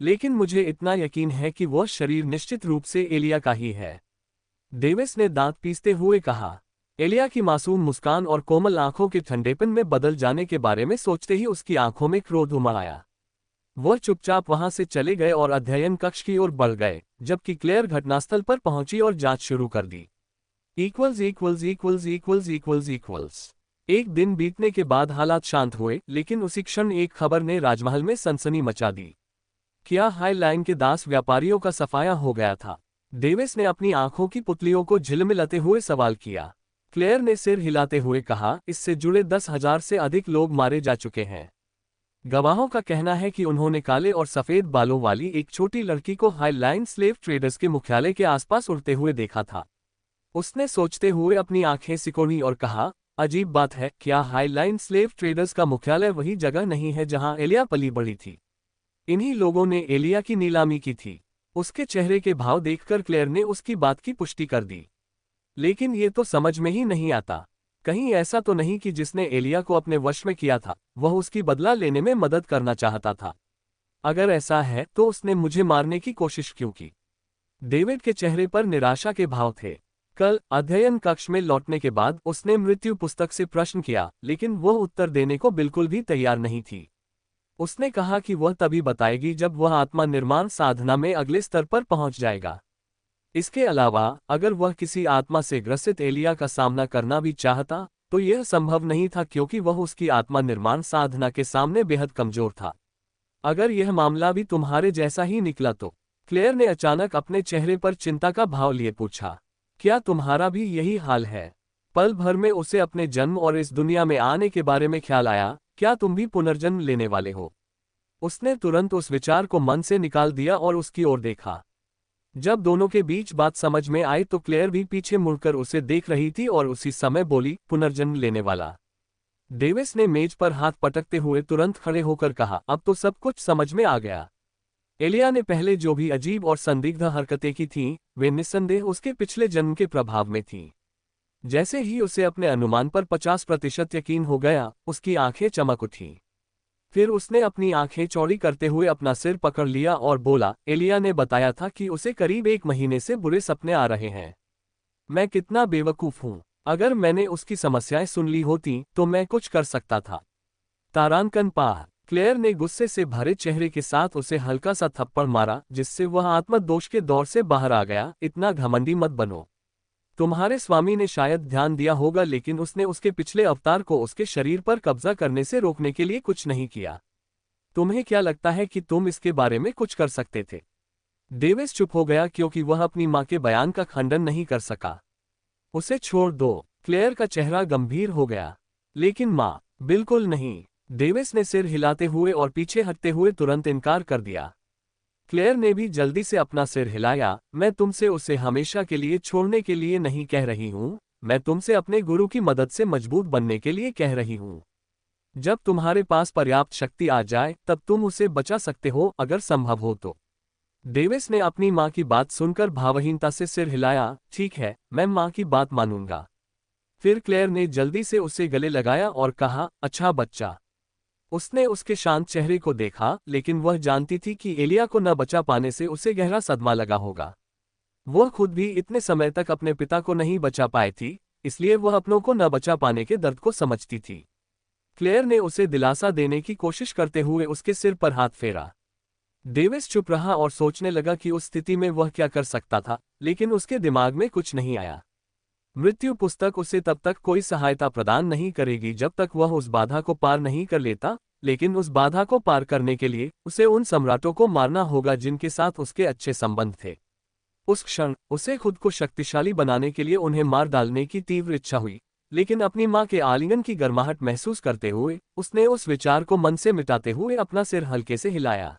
लेकिन मुझे इतना यकीन है कि वह शरीर निश्चित रूप से एलिया का ही है। डेविस ने दांत पीसते हुए कहा। एलिया की मासूम मुस्कान और कोमल आंखों के ठंडेपन में बदल जाने के बारे में सोचते ही उसकी आंखों में क्रोध उमड़ आया। वह चुपचाप वहां से चले गए और अध्ययन कक्ष की ओर बढ़ गए, जबकि क्लेयर घटनास्थल पर पहुंची और जांच शुरू कर दी। एक दिन बीतने के बाद हालात शांत हुए, लेकिन उसी क्षण एक खबर ने राजमहल में सनसनी मचा दी। क्या हाई लाइन के दास व्यापारियों का सफाया हो गया था? डेविस ने अपनी आंखों की पुतलियों को झिलमिलाते हुए सवाल किया। क्लेयर ने सिर हिलाते हुए कहा, इससे जुड़े 10,000 से अधिक लोग मारे जा चुके हैं। गवाहों का कहना है कि उन्होंने काले और सफेद बालों वाली एक छोटी लड़की को हाई लाइन स्लेव ट्रेडर्स के मुख्यालय के आसपास उड़ते हुए देखा था। उसने सोचते हुए अपनी आंखें सिकोड़ी और कहा, अजीब बात है, क्या हाई लाइन स्लेव ट्रेडर्स का मुख्यालय वही जगह नहीं है जहां एलिया पली बड़ी थी? इन्हीं लोगों ने एलिया की नीलामी की थी। उसके चेहरे के भाव देखकर क्लेयर ने उसकी बात की पुष्टि कर दी। लेकिन ये तो समझ में ही नहीं आता, कहीं ऐसा तो नहीं कि जिसने एलिया को अपने वश में किया था, वह उसकी बदला लेने में मदद करना चाहता था? अगर ऐसा है तो उसने मुझे मारने की कोशिश क्यों की? डेविड के चेहरे पर निराशा के भाव थे। कल अध्ययन कक्ष में लौटने के बाद उसने मृत्यु पुस्तक से प्रश्न किया, लेकिन वह उत्तर देने को बिल्कुल भी तैयार नहीं थी। उसने कहा कि वह तभी बताएगी जब वह आत्मा निर्माण साधना में अगले स्तर पर पहुंच जाएगा। इसके अलावा अगर वह किसी आत्मा से ग्रसित एलिया का सामना करना भी चाहता तो यह संभव नहीं था क्योंकि वह उसकी आत्मा निर्माण साधना के सामने बेहद कमजोर था। अगर यह मामला भी तुम्हारे जैसा ही निकला तो? क्लेयर ने अचानक अपने चेहरे पर चिंता का भाव लिए पूछा। क्या तुम्हारा भी यही हाल है? पल भर में उसे अपने जन्म और इस दुनिया में आने के बारे में ख्याल आया। क्या तुम भी पुनर्जन्म लेने वाले हो? उसने तुरंत उस विचार को मन से निकाल दिया और उसकी ओर देखा। जब दोनों के बीच बात समझ में आई तो क्लेयर भी पीछे मुड़कर उसे देख रही थी और उसी समय बोली, पुनर्जन्म लेने वाला? डेविस ने मेज पर हाथ पटकते हुए तुरंत खड़े होकर कहा, अब तो सब कुछ समझ में आ गया। एलिया ने पहले जो भी अजीब और संदिग्ध हरकतें की थीं, वे निस्संदेह उसके पिछले जन्म के प्रभाव में थीं। जैसे ही उसे अपने अनुमान पर 50% यकीन हो गया, उसकी आंखें चमक उठीं। फिर उसने अपनी आंखें चौड़ी करते हुए अपना सिर पकड़ लिया और बोला, एलिया ने बताया था कि उसे करीब 1 महीने से बुरे सपने आ रहे हैं। मैं कितना बेवकूफ हूं। अगर मैंने उसकी समस्याएं सुन ली होती तो मैं कुछ कर सकता था। तारांकन पाह। क्लेयर ने गुस्से से भरे चेहरे के साथ उसे हल्का सा थप्पड़ मारा, जिससे वह आत्मदोष के दौर से बाहर आ गया। इतना घमंडी मत बनो। तुम्हारे स्वामी ने शायद ध्यान दिया होगा, लेकिन उसने उसके पिछले अवतार को उसके शरीर पर कब्जा करने से रोकने के लिए कुछ नहीं किया। तुम्हें क्या लगता है कि तुम इसके बारे में कुछ कर सकते थे? डेविस चुप हो गया क्योंकि वह अपनी मां के बयान का खंडन नहीं कर सका। उसे छोड़ दो। क्लेयर का चेहरा गंभीर हो गया। लेकिन मां, बिल्कुल नहीं। डेविस ने सिर हिलाते हुए और पीछे हटते हुए तुरंत इनकार कर दिया। क्लेयर ने भी जल्दी से अपना सिर हिलाया। मैं तुमसे उसे हमेशा के लिए छोड़ने के लिए नहीं कह रही हूं, मैं तुमसे अपने गुरु की मदद से मजबूत बनने के लिए कह रही हूं। जब तुम्हारे पास पर्याप्त शक्ति आ जाए तब तुम उसे बचा सकते हो, अगर संभव हो तो। डेविस ने अपनी मां की बात सुनकर भावहीनता से सिर हिलाया। ठीक है, मैं मां की बात मानूंगा। फिर क्लेयर ने जल्दी से उसे गले लगाया और कहा, अच्छा बच्चा। उसने उसके शांत चेहरे को देखा, लेकिन वह जानती थी कि एलिया को न बचा पाने से उसे गहरा सदमा लगा होगा। वह खुद भी इतने समय तक अपने पिता को नहीं बचा पाई थी, इसलिए वह अपनों को न बचा पाने के दर्द को समझती थी। क्लेयर ने उसे दिलासा देने की कोशिश करते हुए उसके सिर पर हाथ फेरा। डेविस चुप रहा और सोचने लगा कि उस स्थिति में वह क्या कर सकता था, लेकिन उसके दिमाग में कुछ नहीं आया। मृत्यु पुस्तक उसे तब तक कोई सहायता प्रदान नहीं करेगी जब तक वह उस बाधा को पार नहीं कर लेता, लेकिन उस बाधा को पार करने के लिए उसे उन सम्राटों को मारना होगा जिनके साथ उसके अच्छे संबंध थे। उस क्षण उसे खुद को शक्तिशाली बनाने के लिए उन्हें मार डालने की तीव्र इच्छा हुई, लेकिन अपनी मां के आलिंगन की गर्माहट महसूस करते हुए उसने उस विचार को मन से मिटाते हुए अपना सिर हल्के से हिलाया।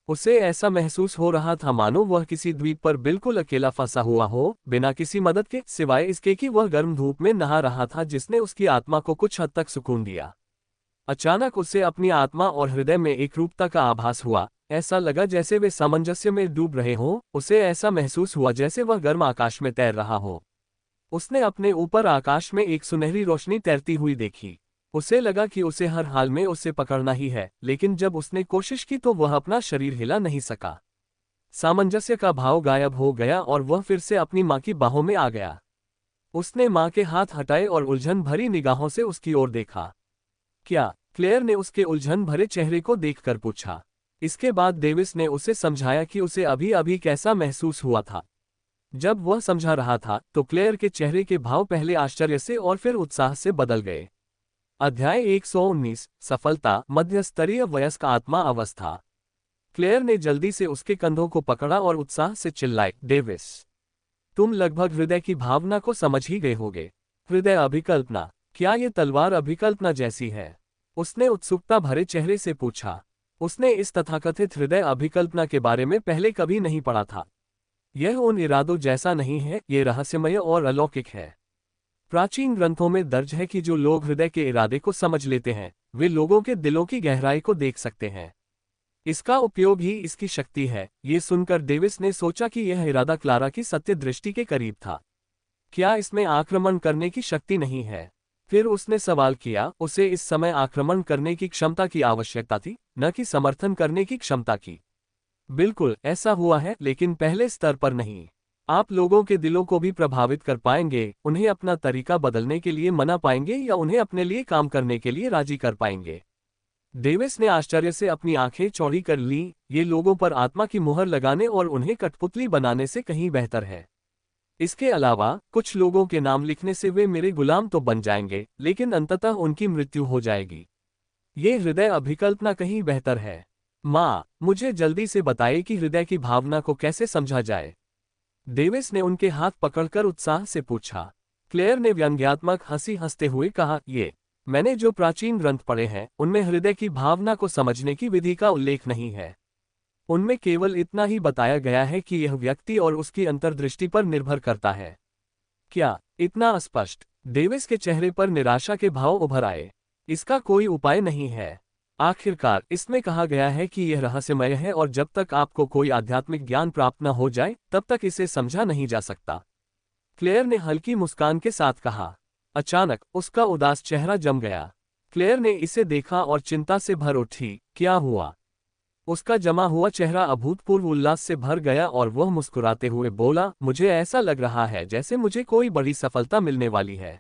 उसे ऐसा महसूस हो रहा था मानो वह किसी द्वीप पर बिल्कुल अकेला फंसा हुआ हो, बिना किसी मदद के, सिवाय इसके कि वह गर्म धूप में नहा रहा था जिसने उसकी आत्मा को कुछ हद तक सुकून दिया। अचानक उसे अपनी आत्मा और हृदय में एकरूपता का आभास हुआ। ऐसा लगा जैसे वे सामंजस्य में डूब रहे हों। उसे ऐसा महसूस हुआ जैसे वह गर्म आकाश में तैर रहा हो। उसने अपने ऊपर आकाश में एक सुनहरी रोशनी तैरती हुई देखी। उसे लगा कि उसे हर हाल में उसे पकड़ना ही है, लेकिन जब उसने कोशिश की तो वह अपना शरीर हिला नहीं सका। सामंजस्य का भाव गायब हो गया और वह फिर से अपनी मां की बाहों में आ गया। उसने मां के हाथ हटाए और उलझन भरी निगाहों से उसकी ओर देखा। क्या? क्लेयर ने उसके उलझन भरे चेहरे को देखकर पूछा। इसके बाद डेविस ने उसे समझाया कि उसे अभी अभी कैसा महसूस हुआ था। जब वह समझा रहा था तो क्लेयर के चेहरे के भाव पहले आश्चर्य से और फिर उत्साह से बदल गए। अध्याय 119 सफलता मध्य स्तरीय वयस्क आत्मा अवस्था। क्लेयर ने जल्दी से उसके कंधों को पकड़ा और उत्साह से चिल्लाई, डेविस, तुम लगभग हृदय की भावना को समझ ही गए होगे। हृदय अभिकल्पना, क्या ये तलवार अभिकल्पना जैसी है? उसने उत्सुकता भरे चेहरे से पूछा। उसने इस तथाकथित हृदय अभिकल्पना के बारे में पहले कभी नहीं पढ़ा था। यह उन इरादों जैसा नहीं है, ये रहस्यमय और अलौकिक है। प्राचीन ग्रंथों में दर्ज है कि जो लोग हृदय के इरादे को समझ लेते हैं, वे लोगों के दिलों की गहराई को देख सकते हैं। इसका उपयोग ही इसकी शक्ति है। ये सुनकर डेविस ने सोचा कि यह इरादा क्लारा की सत्य दृष्टि के करीब था। क्या इसमें आक्रमण करने की शक्ति नहीं है? फिर उसने सवाल किया, उसे इस समय आक्रमण करने की क्षमता की आवश्यकता थी, न कि समर्थन करने की क्षमता की। बिल्कुल ऐसा हुआ है, लेकिन पहले स्तर पर नहीं। आप लोगों के दिलों को भी प्रभावित कर पाएंगे, उन्हें अपना तरीका बदलने के लिए मना पाएंगे या उन्हें अपने लिए काम करने के लिए राजी कर पाएंगे। डेविस ने आश्चर्य से अपनी आंखें चौड़ी कर लीं। ये लोगों पर आत्मा की मुहर लगाने और उन्हें कठपुतली बनाने से कहीं बेहतर है। इसके अलावा कुछ लोगों के नाम लिखने से वे मेरे गुलाम तो बन जाएंगे, लेकिन अंततः उनकी मृत्यु हो जाएगी। ये हृदय अभिकल्पना कहीं बेहतर है। माँ, मुझे जल्दी से बताइए कि हृदय की भावना को कैसे समझा जाए। डेविस ने उनके हाथ पकड़कर उत्साह से पूछा। क्लेयर ने व्यंग्यात्मक हंसी हंसते हुए कहा, मैंने जो प्राचीन ग्रंथ पढ़े हैं उनमें हृदय की भावना को समझने की विधि का उल्लेख नहीं है। उनमें केवल इतना ही बताया गया है कि यह व्यक्ति और उसकी अंतर्दृष्टि पर निर्भर करता है। क्या इतना अस्पष्ट? डेविस के चेहरे पर निराशा के भाव उभर आए। इसका कोई उपाय नहीं है। आखिरकार इसमें कहा गया है कि यह रहस्यमय है और जब तक आपको कोई आध्यात्मिक ज्ञान प्राप्त न हो जाए तब तक इसे समझा नहीं जा सकता। क्लेयर ने हल्की मुस्कान के साथ कहा। अचानक उसका उदास चेहरा जम गया। क्लेयर ने इसे देखा और चिंता से भर उठी। क्या हुआ? उसका जमा हुआ चेहरा अभूतपूर्व उल्लास से भर गया और वह मुस्कुराते हुए बोला, मुझे ऐसा लग रहा है जैसे मुझे कोई बड़ी सफलता मिलने वाली है।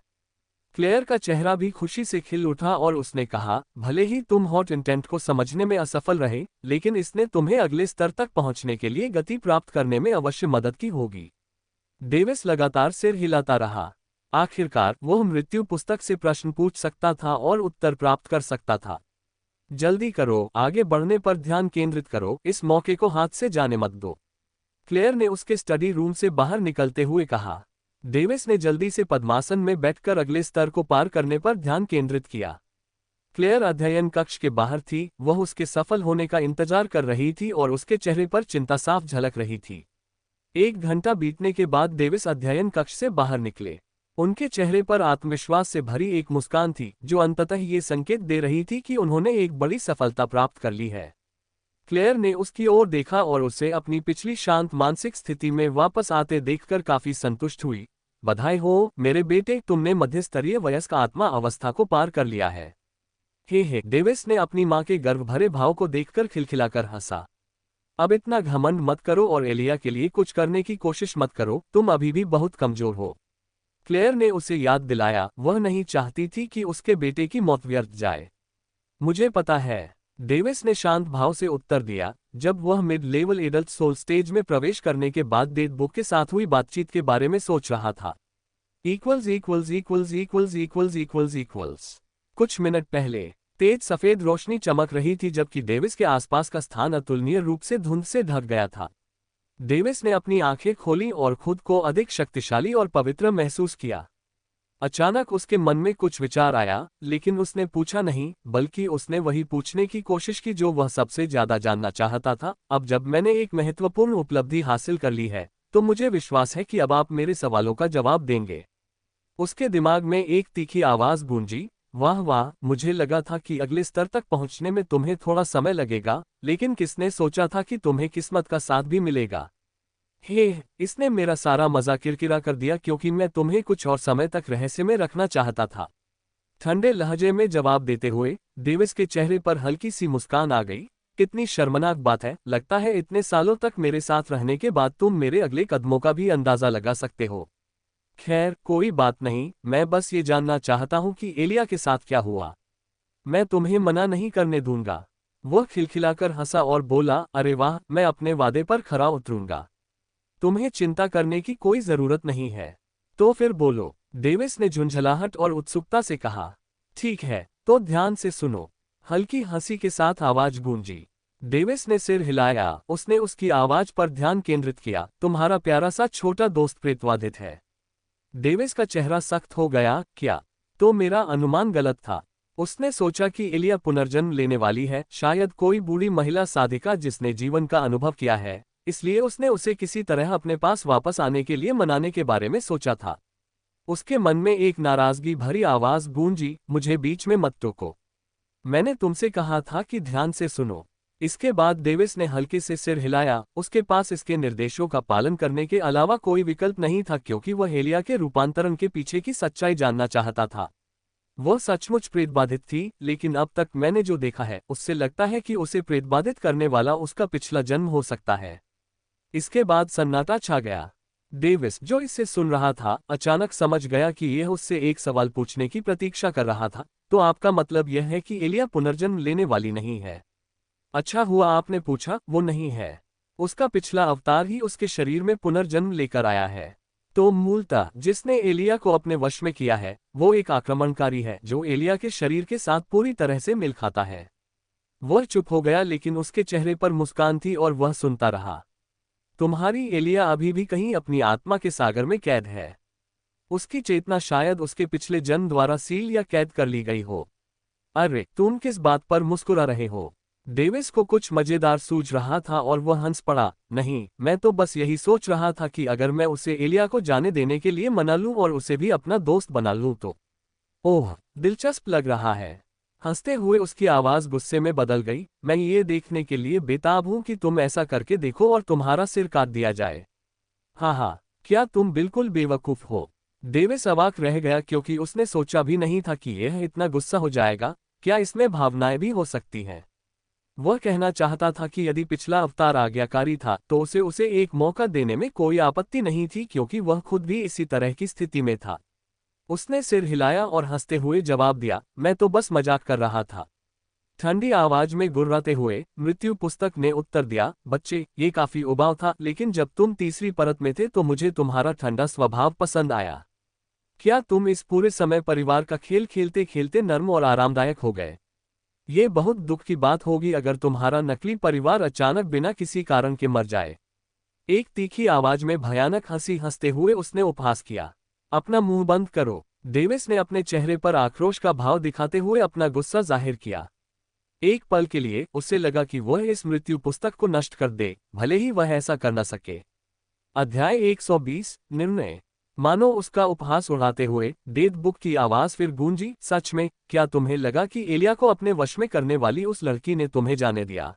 क्लेयर का चेहरा भी खुशी से खिल उठा और उसने कहा, भले ही तुम हॉट इंटेंट को समझने में असफल रहे, लेकिन इसने तुम्हें अगले स्तर तक पहुंचने के लिए गति प्राप्त करने में अवश्य मदद की होगी। डेविस लगातार सिर हिलाता रहा। आखिरकार वह मृत्यु पुस्तक से प्रश्न पूछ सकता था और उत्तर प्राप्त कर सकता था। जल्दी करो, आगे बढ़ने पर ध्यान केंद्रित करो, इस मौके को हाथ से जाने मत दो। क्लेयर ने उसके स्टडी रूम से बाहर निकलते हुए कहा। डेविस ने जल्दी से पद्मासन में बैठकर अगले स्तर को पार करने पर ध्यान केंद्रित किया। क्लेयर अध्ययन कक्ष के बाहर थी, वह उसके सफल होने का इंतजार कर रही थी और उसके चेहरे पर चिंता साफ झलक रही थी। 1 घंटा बीतने के बाद डेविस अध्ययन कक्ष से बाहर निकले। उनके चेहरे पर आत्मविश्वास से भरी एक मुस्कान थी जो अंततः ये संकेत दे रही थी कि उन्होंने एक बड़ी सफलता प्राप्त कर ली है। क्लेयर ने उसकी ओर देखा और उसे अपनी पिछली शांत मानसिक स्थिति में वापस आते देखकर काफी संतुष्ट हुई। बधाई हो मेरे बेटे, तुमने मध्यस्तरीय वयस्क आत्मा अवस्था को पार कर लिया है। हे, डेविस ने अपनी मां के गर्व भरे भाव को देखकर खिलखिलाकर हंसा। अब इतना घमंड मत करो और एलिया के लिए कुछ करने की कोशिश मत करो, तुम अभी भी बहुत कमजोर हो। क्लेयर ने उसे याद दिलाया, वह नहीं चाहती थी कि उसके बेटे की मौत व्यर्थ जाए। मुझे पता है, डेविस ने शांत भाव से उत्तर दिया। जब वह mid level adult soul stage में प्रवेश करने के बाद डेड बुक के साथ हुई बातचीत के बारे में सोच रहा था। कुछ मिनट पहले तेज सफेद रोशनी चमक रही थी जबकि डेविस के आसपास का स्थान अतुलनीय रूप से धुंध से ढक गया था। डेविस ने अपनी आंखें खोलीं और खुद को अधिक शक्तिशाली और पवित्र महसूस किया। अचानक उसके मन में कुछ विचार आया, लेकिन उसने पूछा नहीं, बल्कि उसने वही पूछने की कोशिश की जो वह सबसे ज्यादा जानना चाहता था। अब जब मैंने एक महत्वपूर्ण उपलब्धि हासिल कर ली है, तो मुझे विश्वास है कि अब आप मेरे सवालों का जवाब देंगे। उसके दिमाग में एक तीखी आवाज गूंजी, वाह वाह, मुझे लगा था कि अगले स्तर तक पहुंचने में तुम्हें थोड़ा समय लगेगा, लेकिन किसने सोचा था कि तुम्हें किस्मत का साथ भी मिलेगा। इसने मेरा सारा मजा किरकिरा कर दिया क्योंकि मैं तुम्हें कुछ और समय तक रहस्य में रखना चाहता था। ठंडे लहजे में जवाब देते हुए डेविस के चेहरे पर हल्की सी मुस्कान आ गई। कितनी शर्मनाक बात है, लगता है इतने सालों तक मेरे साथ रहने के बाद तुम मेरे अगले कदमों का भी अंदाजा लगा सकते हो। खैर कोई बात नहीं, मैं बस ये जानना चाहता हूं कि एलिया के साथ क्या हुआ। मैं तुम्हें मना नहीं करने दूंगा। वह खिलखिलाकर हंसा और बोला, अरे वाह, मैं अपने वादे पर खरा उतरूंगा। तुम्हें चिंता करने की कोई जरूरत नहीं है। तो फिर बोलो, डेविस ने झुंझलाहट और उत्सुकता से कहा। ठीक है, तो ध्यान से सुनो। हल्की हंसी के साथ आवाज गूंजी। डेविस ने सिर हिलाया, उसने उसकी आवाज पर ध्यान केंद्रित किया। तुम्हारा प्यारा सा छोटा दोस्त प्रेतवादित है। डेविस का चेहरा सख्त हो गया। क्या? तो मेरा अनुमान गलत था। उसने सोचा कि एलिया पुनर्जन्म लेने वाली है, शायद कोई बूढ़ी महिला साधिका जिसने जीवन का अनुभव किया है, इसलिए उसने उसे किसी तरह अपने पास वापस आने के लिए मनाने के बारे में सोचा था। उसके मन में एक नाराजगी भरी आवाज गूंजी, मुझे बीच में मत टोको। मैंने तुमसे कहा था कि ध्यान से सुनो। इसके बाद डेविस ने हल्के से सिर हिलाया। उसके पास इसके निर्देशों का पालन करने के अलावा कोई विकल्प नहीं था क्योंकि वह एलिया के रूपांतरण के पीछे की सच्चाई जानना चाहता था। वह सचमुच प्रेतबाधित थी, लेकिन अब तक मैंने जो देखा है उससे लगता है कि उसे प्रेतबाधित करने वाला उसका पिछला जन्म हो सकता है। इसके बाद सन्नाटा छा गया। डेविस, जो इसे सुन रहा था, अचानक समझ गया कि यह उससे एक सवाल पूछने की प्रतीक्षा कर रहा था। तो आपका मतलब यह है कि एलिया पुनर्जन्म लेने वाली नहीं है? अच्छा हुआ आपने पूछा, वो नहीं है। उसका पिछला अवतार ही उसके शरीर में पुनर्जन्म लेकर आया है। तो मूलतः जिसने एलिया को अपने वश में किया है वो एक आक्रमणकारी है जो एलिया के शरीर के साथ पूरी तरह से मिल खाता है। वह चुप हो गया लेकिन उसके चेहरे पर मुस्कान थी और वह सुनता रहा। तुम्हारी एलिया अभी भी कहीं अपनी आत्मा के सागर में कैद है। उसकी चेतना शायद उसके पिछले जन्म द्वारा सील या कैद कर ली गई हो। अरे तुम किस बात पर मुस्कुरा रहे हो? डेविस को कुछ मजेदार सूझ रहा था और वह हंस पड़ा। नहीं, मैं तो बस यही सोच रहा था कि अगर मैं उसे एलिया को जाने देने के लिए मना लूं और उसे भी अपना दोस्त बना लूं तो। ओह, दिलचस्प लग रहा है। हंसते हुए उसकी आवाज गुस्से में बदल गई। मैं ये देखने के लिए बेताब हूं कि तुम ऐसा करके देखो और तुम्हारा सिर काट दिया जाए। हाँ हाँ, क्या तुम बिल्कुल बेवकूफ हो? डेविस अवाक रह गया क्योंकि उसने सोचा भी नहीं था कि यह इतना गुस्सा हो जाएगा। क्या इसमें भावनाएं भी हो सकती हैं? वह कहना चाहता था कि यदि पिछला अवतार आज्ञाकारी था तो उसे एक मौका देने में कोई आपत्ति नहीं थी क्योंकि वह खुद भी इसी तरह की स्थिति में था। उसने सिर हिलाया और हंसते हुए जवाब दिया, मैं तो बस मजाक कर रहा था। ठंडी आवाज में गुर्राते हुए मृत्यु पुस्तक ने उत्तर दिया, बच्चे, ये काफी उबाऊ था लेकिन जब तुम तीसरी परत में थे तो मुझे तुम्हारा ठंडा स्वभाव पसंद आया। क्या तुम इस पूरे समय परिवार का खेल खेलते खेलते नर्म और आरामदायक हो गए? ये बहुत दुख की बात होगी अगर तुम्हारा नकली परिवार अचानक बिना किसी कारण के मर जाए। एक तीखी आवाज में भयानक हंसी हंसते हुए उसने उपहास किया। अपना मुंह बंद करो। डेविस ने अपने चेहरे पर आक्रोश का भाव दिखाते हुए अपना गुस्सा जाहिर किया। एक पल के लिए उसे लगा कि वह इस मृत्यु पुस्तक को नष्ट कर दे, भले ही वह ऐसा कर न सके। अध्याय 120 निर्णय। मानो उसका उपहास उड़ाते हुए डेथ बुक की आवाज फिर गूंजी, सच में, क्या तुम्हें लगा कि एलिया को अपने वश में करने वाली उस लड़की ने तुम्हें जाने दिया?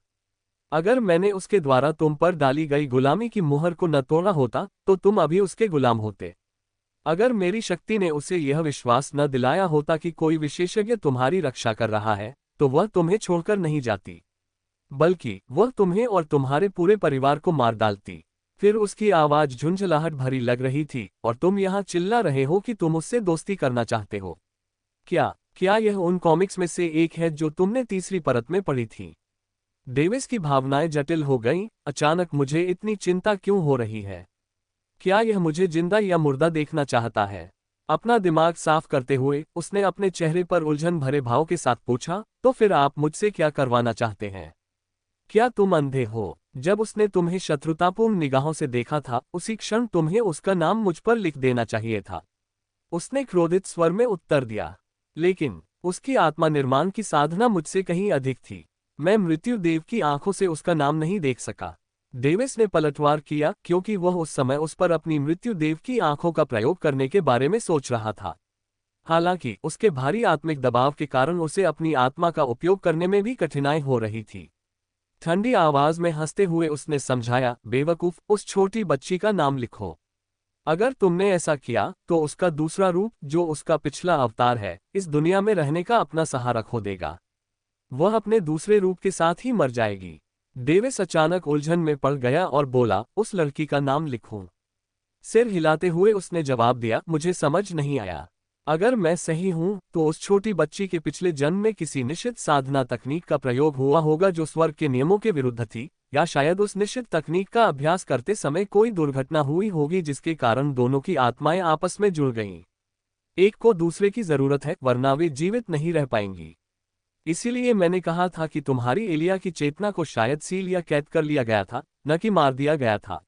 अगर मैंने उसके द्वारा तुम पर डाली गई गुलामी की मुहर को न तोड़ा होता तो तुम अभी उसके गुलाम होते। अगर मेरी शक्ति ने उसे यह विश्वास न दिलाया होता कि कोई विशेषज्ञ तुम्हारी रक्षा कर रहा है तो वह तुम्हें छोड़कर नहीं जाती, बल्कि वह तुम्हें और तुम्हारे पूरे परिवार को मार डालती। फिर उसकी आवाज झुंझलाहट भरी लग रही थी, और तुम यहाँ चिल्ला रहे हो कि तुम उससे दोस्ती करना चाहते हो। क्या क्या यह उन कॉमिक्स में से एक है जो तुमने तीसरी परत में पढ़ी थी? डेविस की भावनाएं जटिल हो गईं। अचानक मुझे इतनी चिंता क्यों हो रही है? क्या यह मुझे जिंदा या मुर्दा देखना चाहता है? अपना दिमाग साफ करते हुए उसने अपने चेहरे पर उलझन भरे भाव के साथ पूछा, तो फिर आप मुझसे क्या करवाना चाहते हैं? क्या तुम अंधे हो? जब उसने तुम्हें शत्रुतापूर्ण निगाहों से देखा था उसी क्षण तुम्हें उसका नाम मुझ पर लिख देना चाहिए था। उसने क्रोधित स्वर में उत्तर दिया। लेकिन उसकी आत्मा निर्माण की साधना मुझसे कहीं अधिक थी। मैं मृत्यु देव की आंखों से उसका नाम नहीं देख सका। डेविस ने पलटवार किया क्योंकि वह उस समय उस पर अपनी मृत्यु देव की आंखों का प्रयोग करने के बारे में सोच रहा था। हालांकि उसके भारी आत्मिक दबाव के कारण उसे अपनी आत्मा का उपयोग करने में भी कठिनाई हो रही थी। ठंडी आवाज में हंसते हुए उसने समझाया, बेवकूफ, उस छोटी बच्ची का नाम लिखो। अगर तुमने ऐसा किया तो उसका दूसरा रूप, जो उसका पिछला अवतार है, इस दुनिया में रहने का अपना सहारा खो देगा। वह अपने दूसरे रूप के साथ ही मर जाएगी। डेविस अचानक उलझन में पड़ गया और बोला, उस लड़की का नाम लिखूं? सिर हिलाते हुए उसने जवाब दिया, मुझे समझ नहीं आया। अगर मैं सही हूं तो उस छोटी बच्ची के पिछले जन्म में किसी निश्चित साधना तकनीक का प्रयोग हुआ होगा जो स्वर्ग के नियमों के विरुद्ध थी, या शायद उस निश्चित तकनीक का अभ्यास करते समय कोई दुर्घटना हुई होगी जिसके कारण दोनों की आत्माएं आपस में जुड़ गईं। एक को दूसरे की जरूरत है वरना वे जीवित नहीं रह पाएंगी। इसीलिए मैंने कहा था कि तुम्हारी एलिया की चेतना को शायद सील या कैद कर लिया गया था, न कि मार दिया गया था।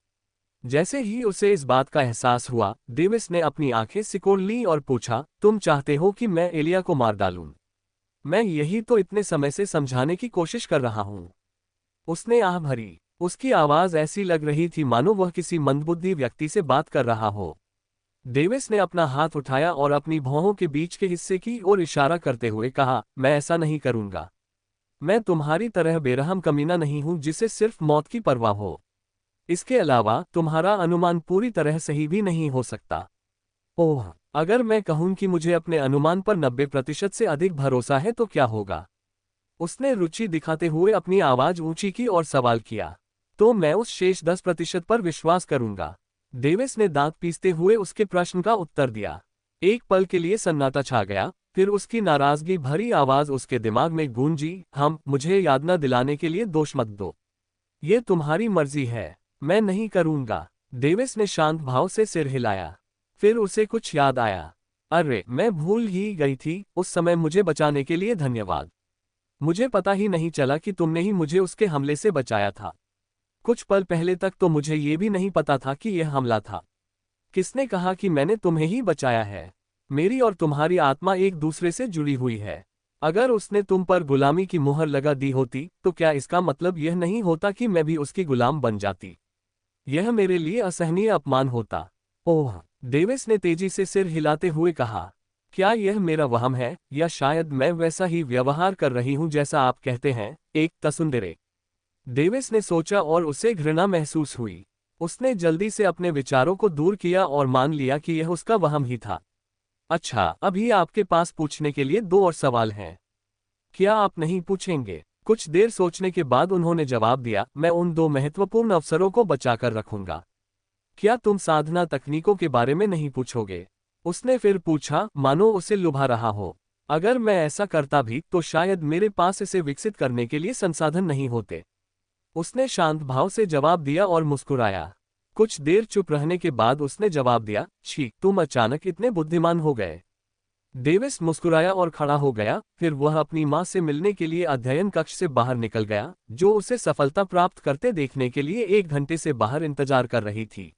जैसे ही उसे इस बात का एहसास हुआ, डेविस ने अपनी आंखें सिकोड़ लीं और पूछा, तुम चाहते हो कि मैं एलिया को मार डालूं? मैं यही तो इतने समय से समझाने की कोशिश कर रहा हूं। उसने आह भरी। उसकी आवाज ऐसी लग रही थी मानो वह किसी मंदबुद्धि व्यक्ति से बात कर रहा हो। डेविस ने अपना हाथ उठाया और अपनी भौहों के बीच के हिस्से की ओर इशारा करते हुए कहा, मैं ऐसा नहीं करूंगा। मैं तुम्हारी तरह बेरहम कमीना नहीं हूं जिसे सिर्फ मौत की परवाह हो। इसके अलावा तुम्हारा अनुमान पूरी तरह सही भी नहीं हो सकता। ओह, अगर मैं कहूं कि मुझे अपने अनुमान पर 90% से अधिक भरोसा है तो क्या होगा? उसने रुचि दिखाते हुए अपनी आवाज ऊंची की और सवाल किया। तो मैं उस शेष 10% पर विश्वास करूंगा। डेविस ने दांत पीसते हुए उसके प्रश्न का उत्तर दिया। एक पल के लिए सन्नाटा छा गया, फिर उसकी नाराजगी भरी आवाज उसके दिमाग में गूंजी, मुझे याद न दिलाने के लिए दोष मत दो। ये तुम्हारी मर्जी है, मैं नहीं करूंगा। डेविस ने शांत भाव से सिर हिलाया। फिर उसे कुछ याद आया। अरे, मैं भूल ही गई थी, उस समय मुझे बचाने के लिए धन्यवाद। मुझे पता ही नहीं चला कि तुमने ही मुझे उसके हमले से बचाया था। कुछ पल पहले तक तो मुझे ये भी नहीं पता था कि यह हमला था। किसने कहा कि मैंने तुम्हें ही बचाया है? मेरी और तुम्हारी आत्मा एक दूसरे से जुड़ी हुई है। अगर उसने तुम पर गुलामी की मुहर लगा दी होती तो क्या इसका मतलब यह नहीं होता कि मैं भी उसकी गुलाम बन जाती? यह मेरे लिए असहनीय अपमान होता। ओह, डेविस ने तेजी से सिर हिलाते हुए कहा। क्या यह मेरा वहम है, या शायद मैं वैसा ही व्यवहार कर रही हूं जैसा आप कहते हैं, एक तसुंदरे? डेविस ने सोचा और उसे घृणा महसूस हुई। उसने जल्दी से अपने विचारों को दूर किया और मान लिया कि यह उसका वहम ही था। अच्छा, अभी आपके पास पूछने के लिए 2 और सवाल हैं। क्या आप नहीं पूछेंगे? कुछ देर सोचने के बाद उन्होंने जवाब दिया, मैं उन 2 महत्वपूर्ण अवसरों को बचाकर रखूंगा। क्या तुम साधना तकनीकों के बारे में नहीं पूछोगे? उसने फिर पूछा, मानो उसे लुभा रहा हो। अगर मैं ऐसा करता भी तो शायद मेरे पास इसे विकसित करने के लिए संसाधन नहीं होते। उसने शांत भाव से जवाब दिया और मुस्कुराया। कुछ देर चुप रहने के बाद उसने जवाब दिया, छी, तुम अचानक इतने बुद्धिमान हो गए। डेविस मुस्कुराया और खड़ा हो गया। फिर वह अपनी मां से मिलने के लिए अध्ययन कक्ष से बाहर निकल गया, जो उसे सफलता प्राप्त करते देखने के लिए 1 घंटे से बाहर इंतजार कर रही थी।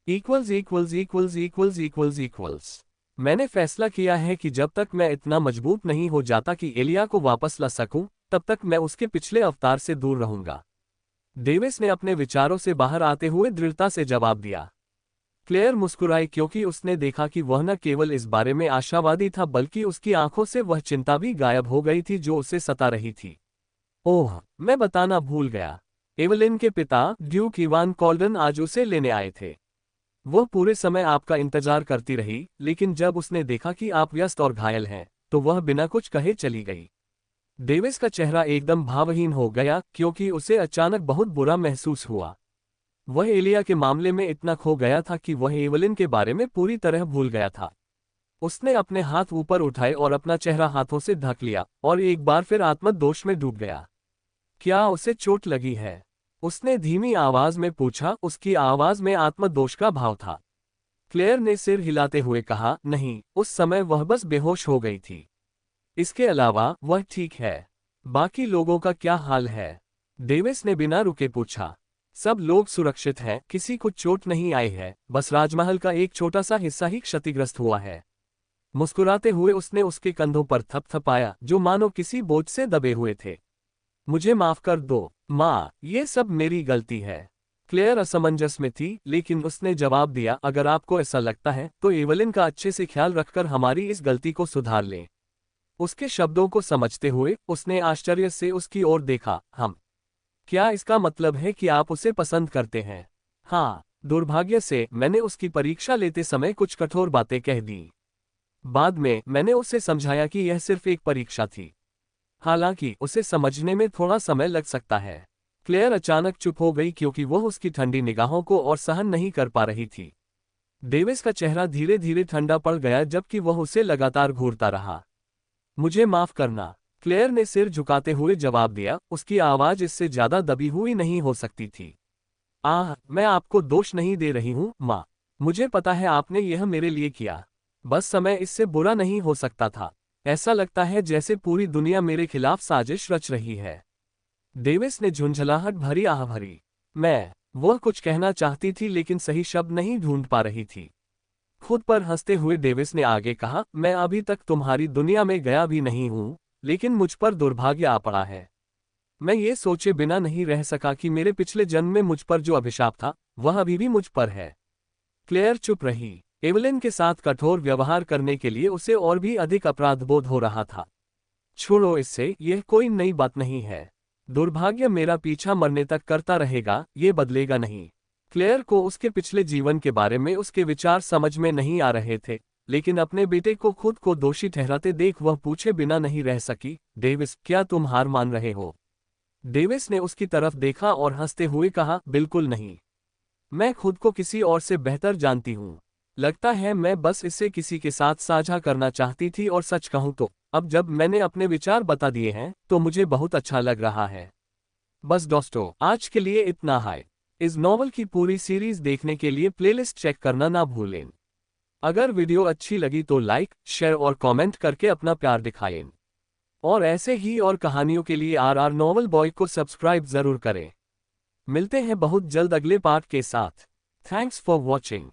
Equals equals equals equals equals equals. मैंने फैसला किया है कि जब तक मैं इतना मजबूत नहीं हो जाता कि एलिया को वापस ला सकूं, तब तक मैं उसके पिछले अवतार से दूर रहूंगा। डेविस ने अपने विचारों से बाहर आते हुए दृढ़ता से जवाब दिया। क्लेयर मुस्कुराई क्योंकि उसने देखा कि वह न केवल इस बारे में आशावादी था बल्कि उसकी आंखों से वह चिंता भी गायब हो गई थी जो उसे सता रही थी। ओह, मैं बताना भूल गया। एवलिन के पिता ड्यूक इवान कॉल्डन आज उसे लेने आए थे। वह पूरे समय आपका इंतजार करती रही, लेकिन जब उसने देखा कि आप व्यस्त और घायल हैं, तो वह बिना कुछ कहे चली गई। डेविस का चेहरा एकदम भावहीन हो गया क्योंकि उसे अचानक बहुत बुरा महसूस हुआ। वह एलिया के मामले में इतना खो गया था कि वह एवलिन के बारे में पूरी तरह भूल गया था। उसने अपने हाथ ऊपर उठाए और अपना चेहरा हाथों से ढक लिया और एक बार फिर आत्मदोष में डूब गया। क्या उसे चोट लगी है? उसने धीमी आवाज में पूछा। उसकी आवाज में आत्मदोष का भाव था। क्लेयर ने सिर हिलाते हुए कहा, नहीं, उस समय वह बस बेहोश हो गई थी। इसके अलावा वह ठीक है। बाकी लोगों का क्या हाल है? डेविस ने बिना रुके पूछा। सब लोग सुरक्षित हैं, किसी को चोट नहीं आई है, बस राजमहल का एक छोटा सा हिस्सा ही क्षतिग्रस्त हुआ है। मुस्कुराते हुए उसने उसके कंधों पर थपथपाया, जो मानो किसी बोझ से दबे हुए थे। मुझे माफ कर दो, माँ, ये सब मेरी गलती है। क्लेयर असमंजस में थी, लेकिन उसने जवाब दिया, अगर आपको ऐसा लगता है तो एवलिन का अच्छे से ख्याल रखकर हमारी इस गलती को सुधार लें। उसके शब्दों को समझते हुए उसने आश्चर्य से उसकी ओर देखा। हम? क्या इसका मतलब है कि आप उसे पसंद करते हैं? हाँ, दुर्भाग्य से मैंने उसकी परीक्षा लेते समय कुछ कठोर बातें कह दी। बाद में मैंने उसे समझाया कि यह सिर्फ एक परीक्षा थी। हालांकि उसे समझने में थोड़ा समय लग सकता है। क्लेयर अचानक चुप हो गई क्योंकि वह उसकी ठंडी निगाहों को और सहन नहीं कर पा रही थी। डेविस का चेहरा धीरे धीरे ठंडा पड़ गया जबकि वह उसे लगातार घूरता रहा। मुझे माफ करना, क्लेयर ने सिर झुकाते हुए जवाब दिया। उसकी आवाज इससे ज्यादा दबी हुई नहीं हो सकती थी। मैं आपको दोष नहीं दे रही हूँ, माँ। मुझे पता है आपने यह मेरे लिए किया। बस समय इससे बुरा नहीं हो सकता था। ऐसा लगता है जैसे पूरी दुनिया मेरे खिलाफ साजिश रच रही है। डेविस ने झुंझलाहट भरी आह भरी। वह कुछ कहना चाहती थी लेकिन सही शब्द नहीं ढूंढ पा रही थी। खुद पर हंसते हुए डेविस ने आगे कहा, मैं अभी तक तुम्हारी दुनिया में गया भी नहीं हूं, लेकिन मुझ पर दुर्भाग्य आ पड़ा है। मैं ये सोचे बिना नहीं रह सका कि मेरे पिछले जन्म में मुझ पर जो अभिशाप था, वह अभी भी मुझ पर है। क्लेयर चुप रही। एवलिन के साथ कठोर व्यवहार करने के लिए उसे और भी अधिक अपराधबोध हो रहा था। छोड़ो इससे, यह कोई नई बात नहीं है। दुर्भाग्य मेरा पीछा मरने तक करता रहेगा, ये बदलेगा नहीं। क्लेयर को उसके पिछले जीवन के बारे में उसके विचार समझ में नहीं आ रहे थे, लेकिन अपने बेटे को खुद को दोषी ठहराते देख वह पूछे बिना नहीं रह सकी, डेविस, क्या तुम हार मान रहे हो? डेविस ने उसकी तरफ देखा और हंसते हुए कहा, बिल्कुल नहीं। मैं खुद को किसी और से बेहतर जानती हूँ। लगता है मैं बस इसे किसी के साथ साझा करना चाहती थी और सच कहूँ तो अब जब मैंने अपने विचार बता दिए हैं तो मुझे बहुत अच्छा लग रहा है। बस दोस्तों, आज के लिए इतना है। इस नॉवल की पूरी सीरीज देखने के लिए प्लेलिस्ट चेक करना ना भूलें। अगर वीडियो अच्छी लगी तो लाइक, शेयर और कमेंट करके अपना प्यार दिखाएं। और ऐसे ही और कहानियों के लिए RR नॉवल बॉय को सब्सक्राइब जरूर करें। मिलते हैं बहुत जल्द अगले पार्ट के साथ। Thanks for watching.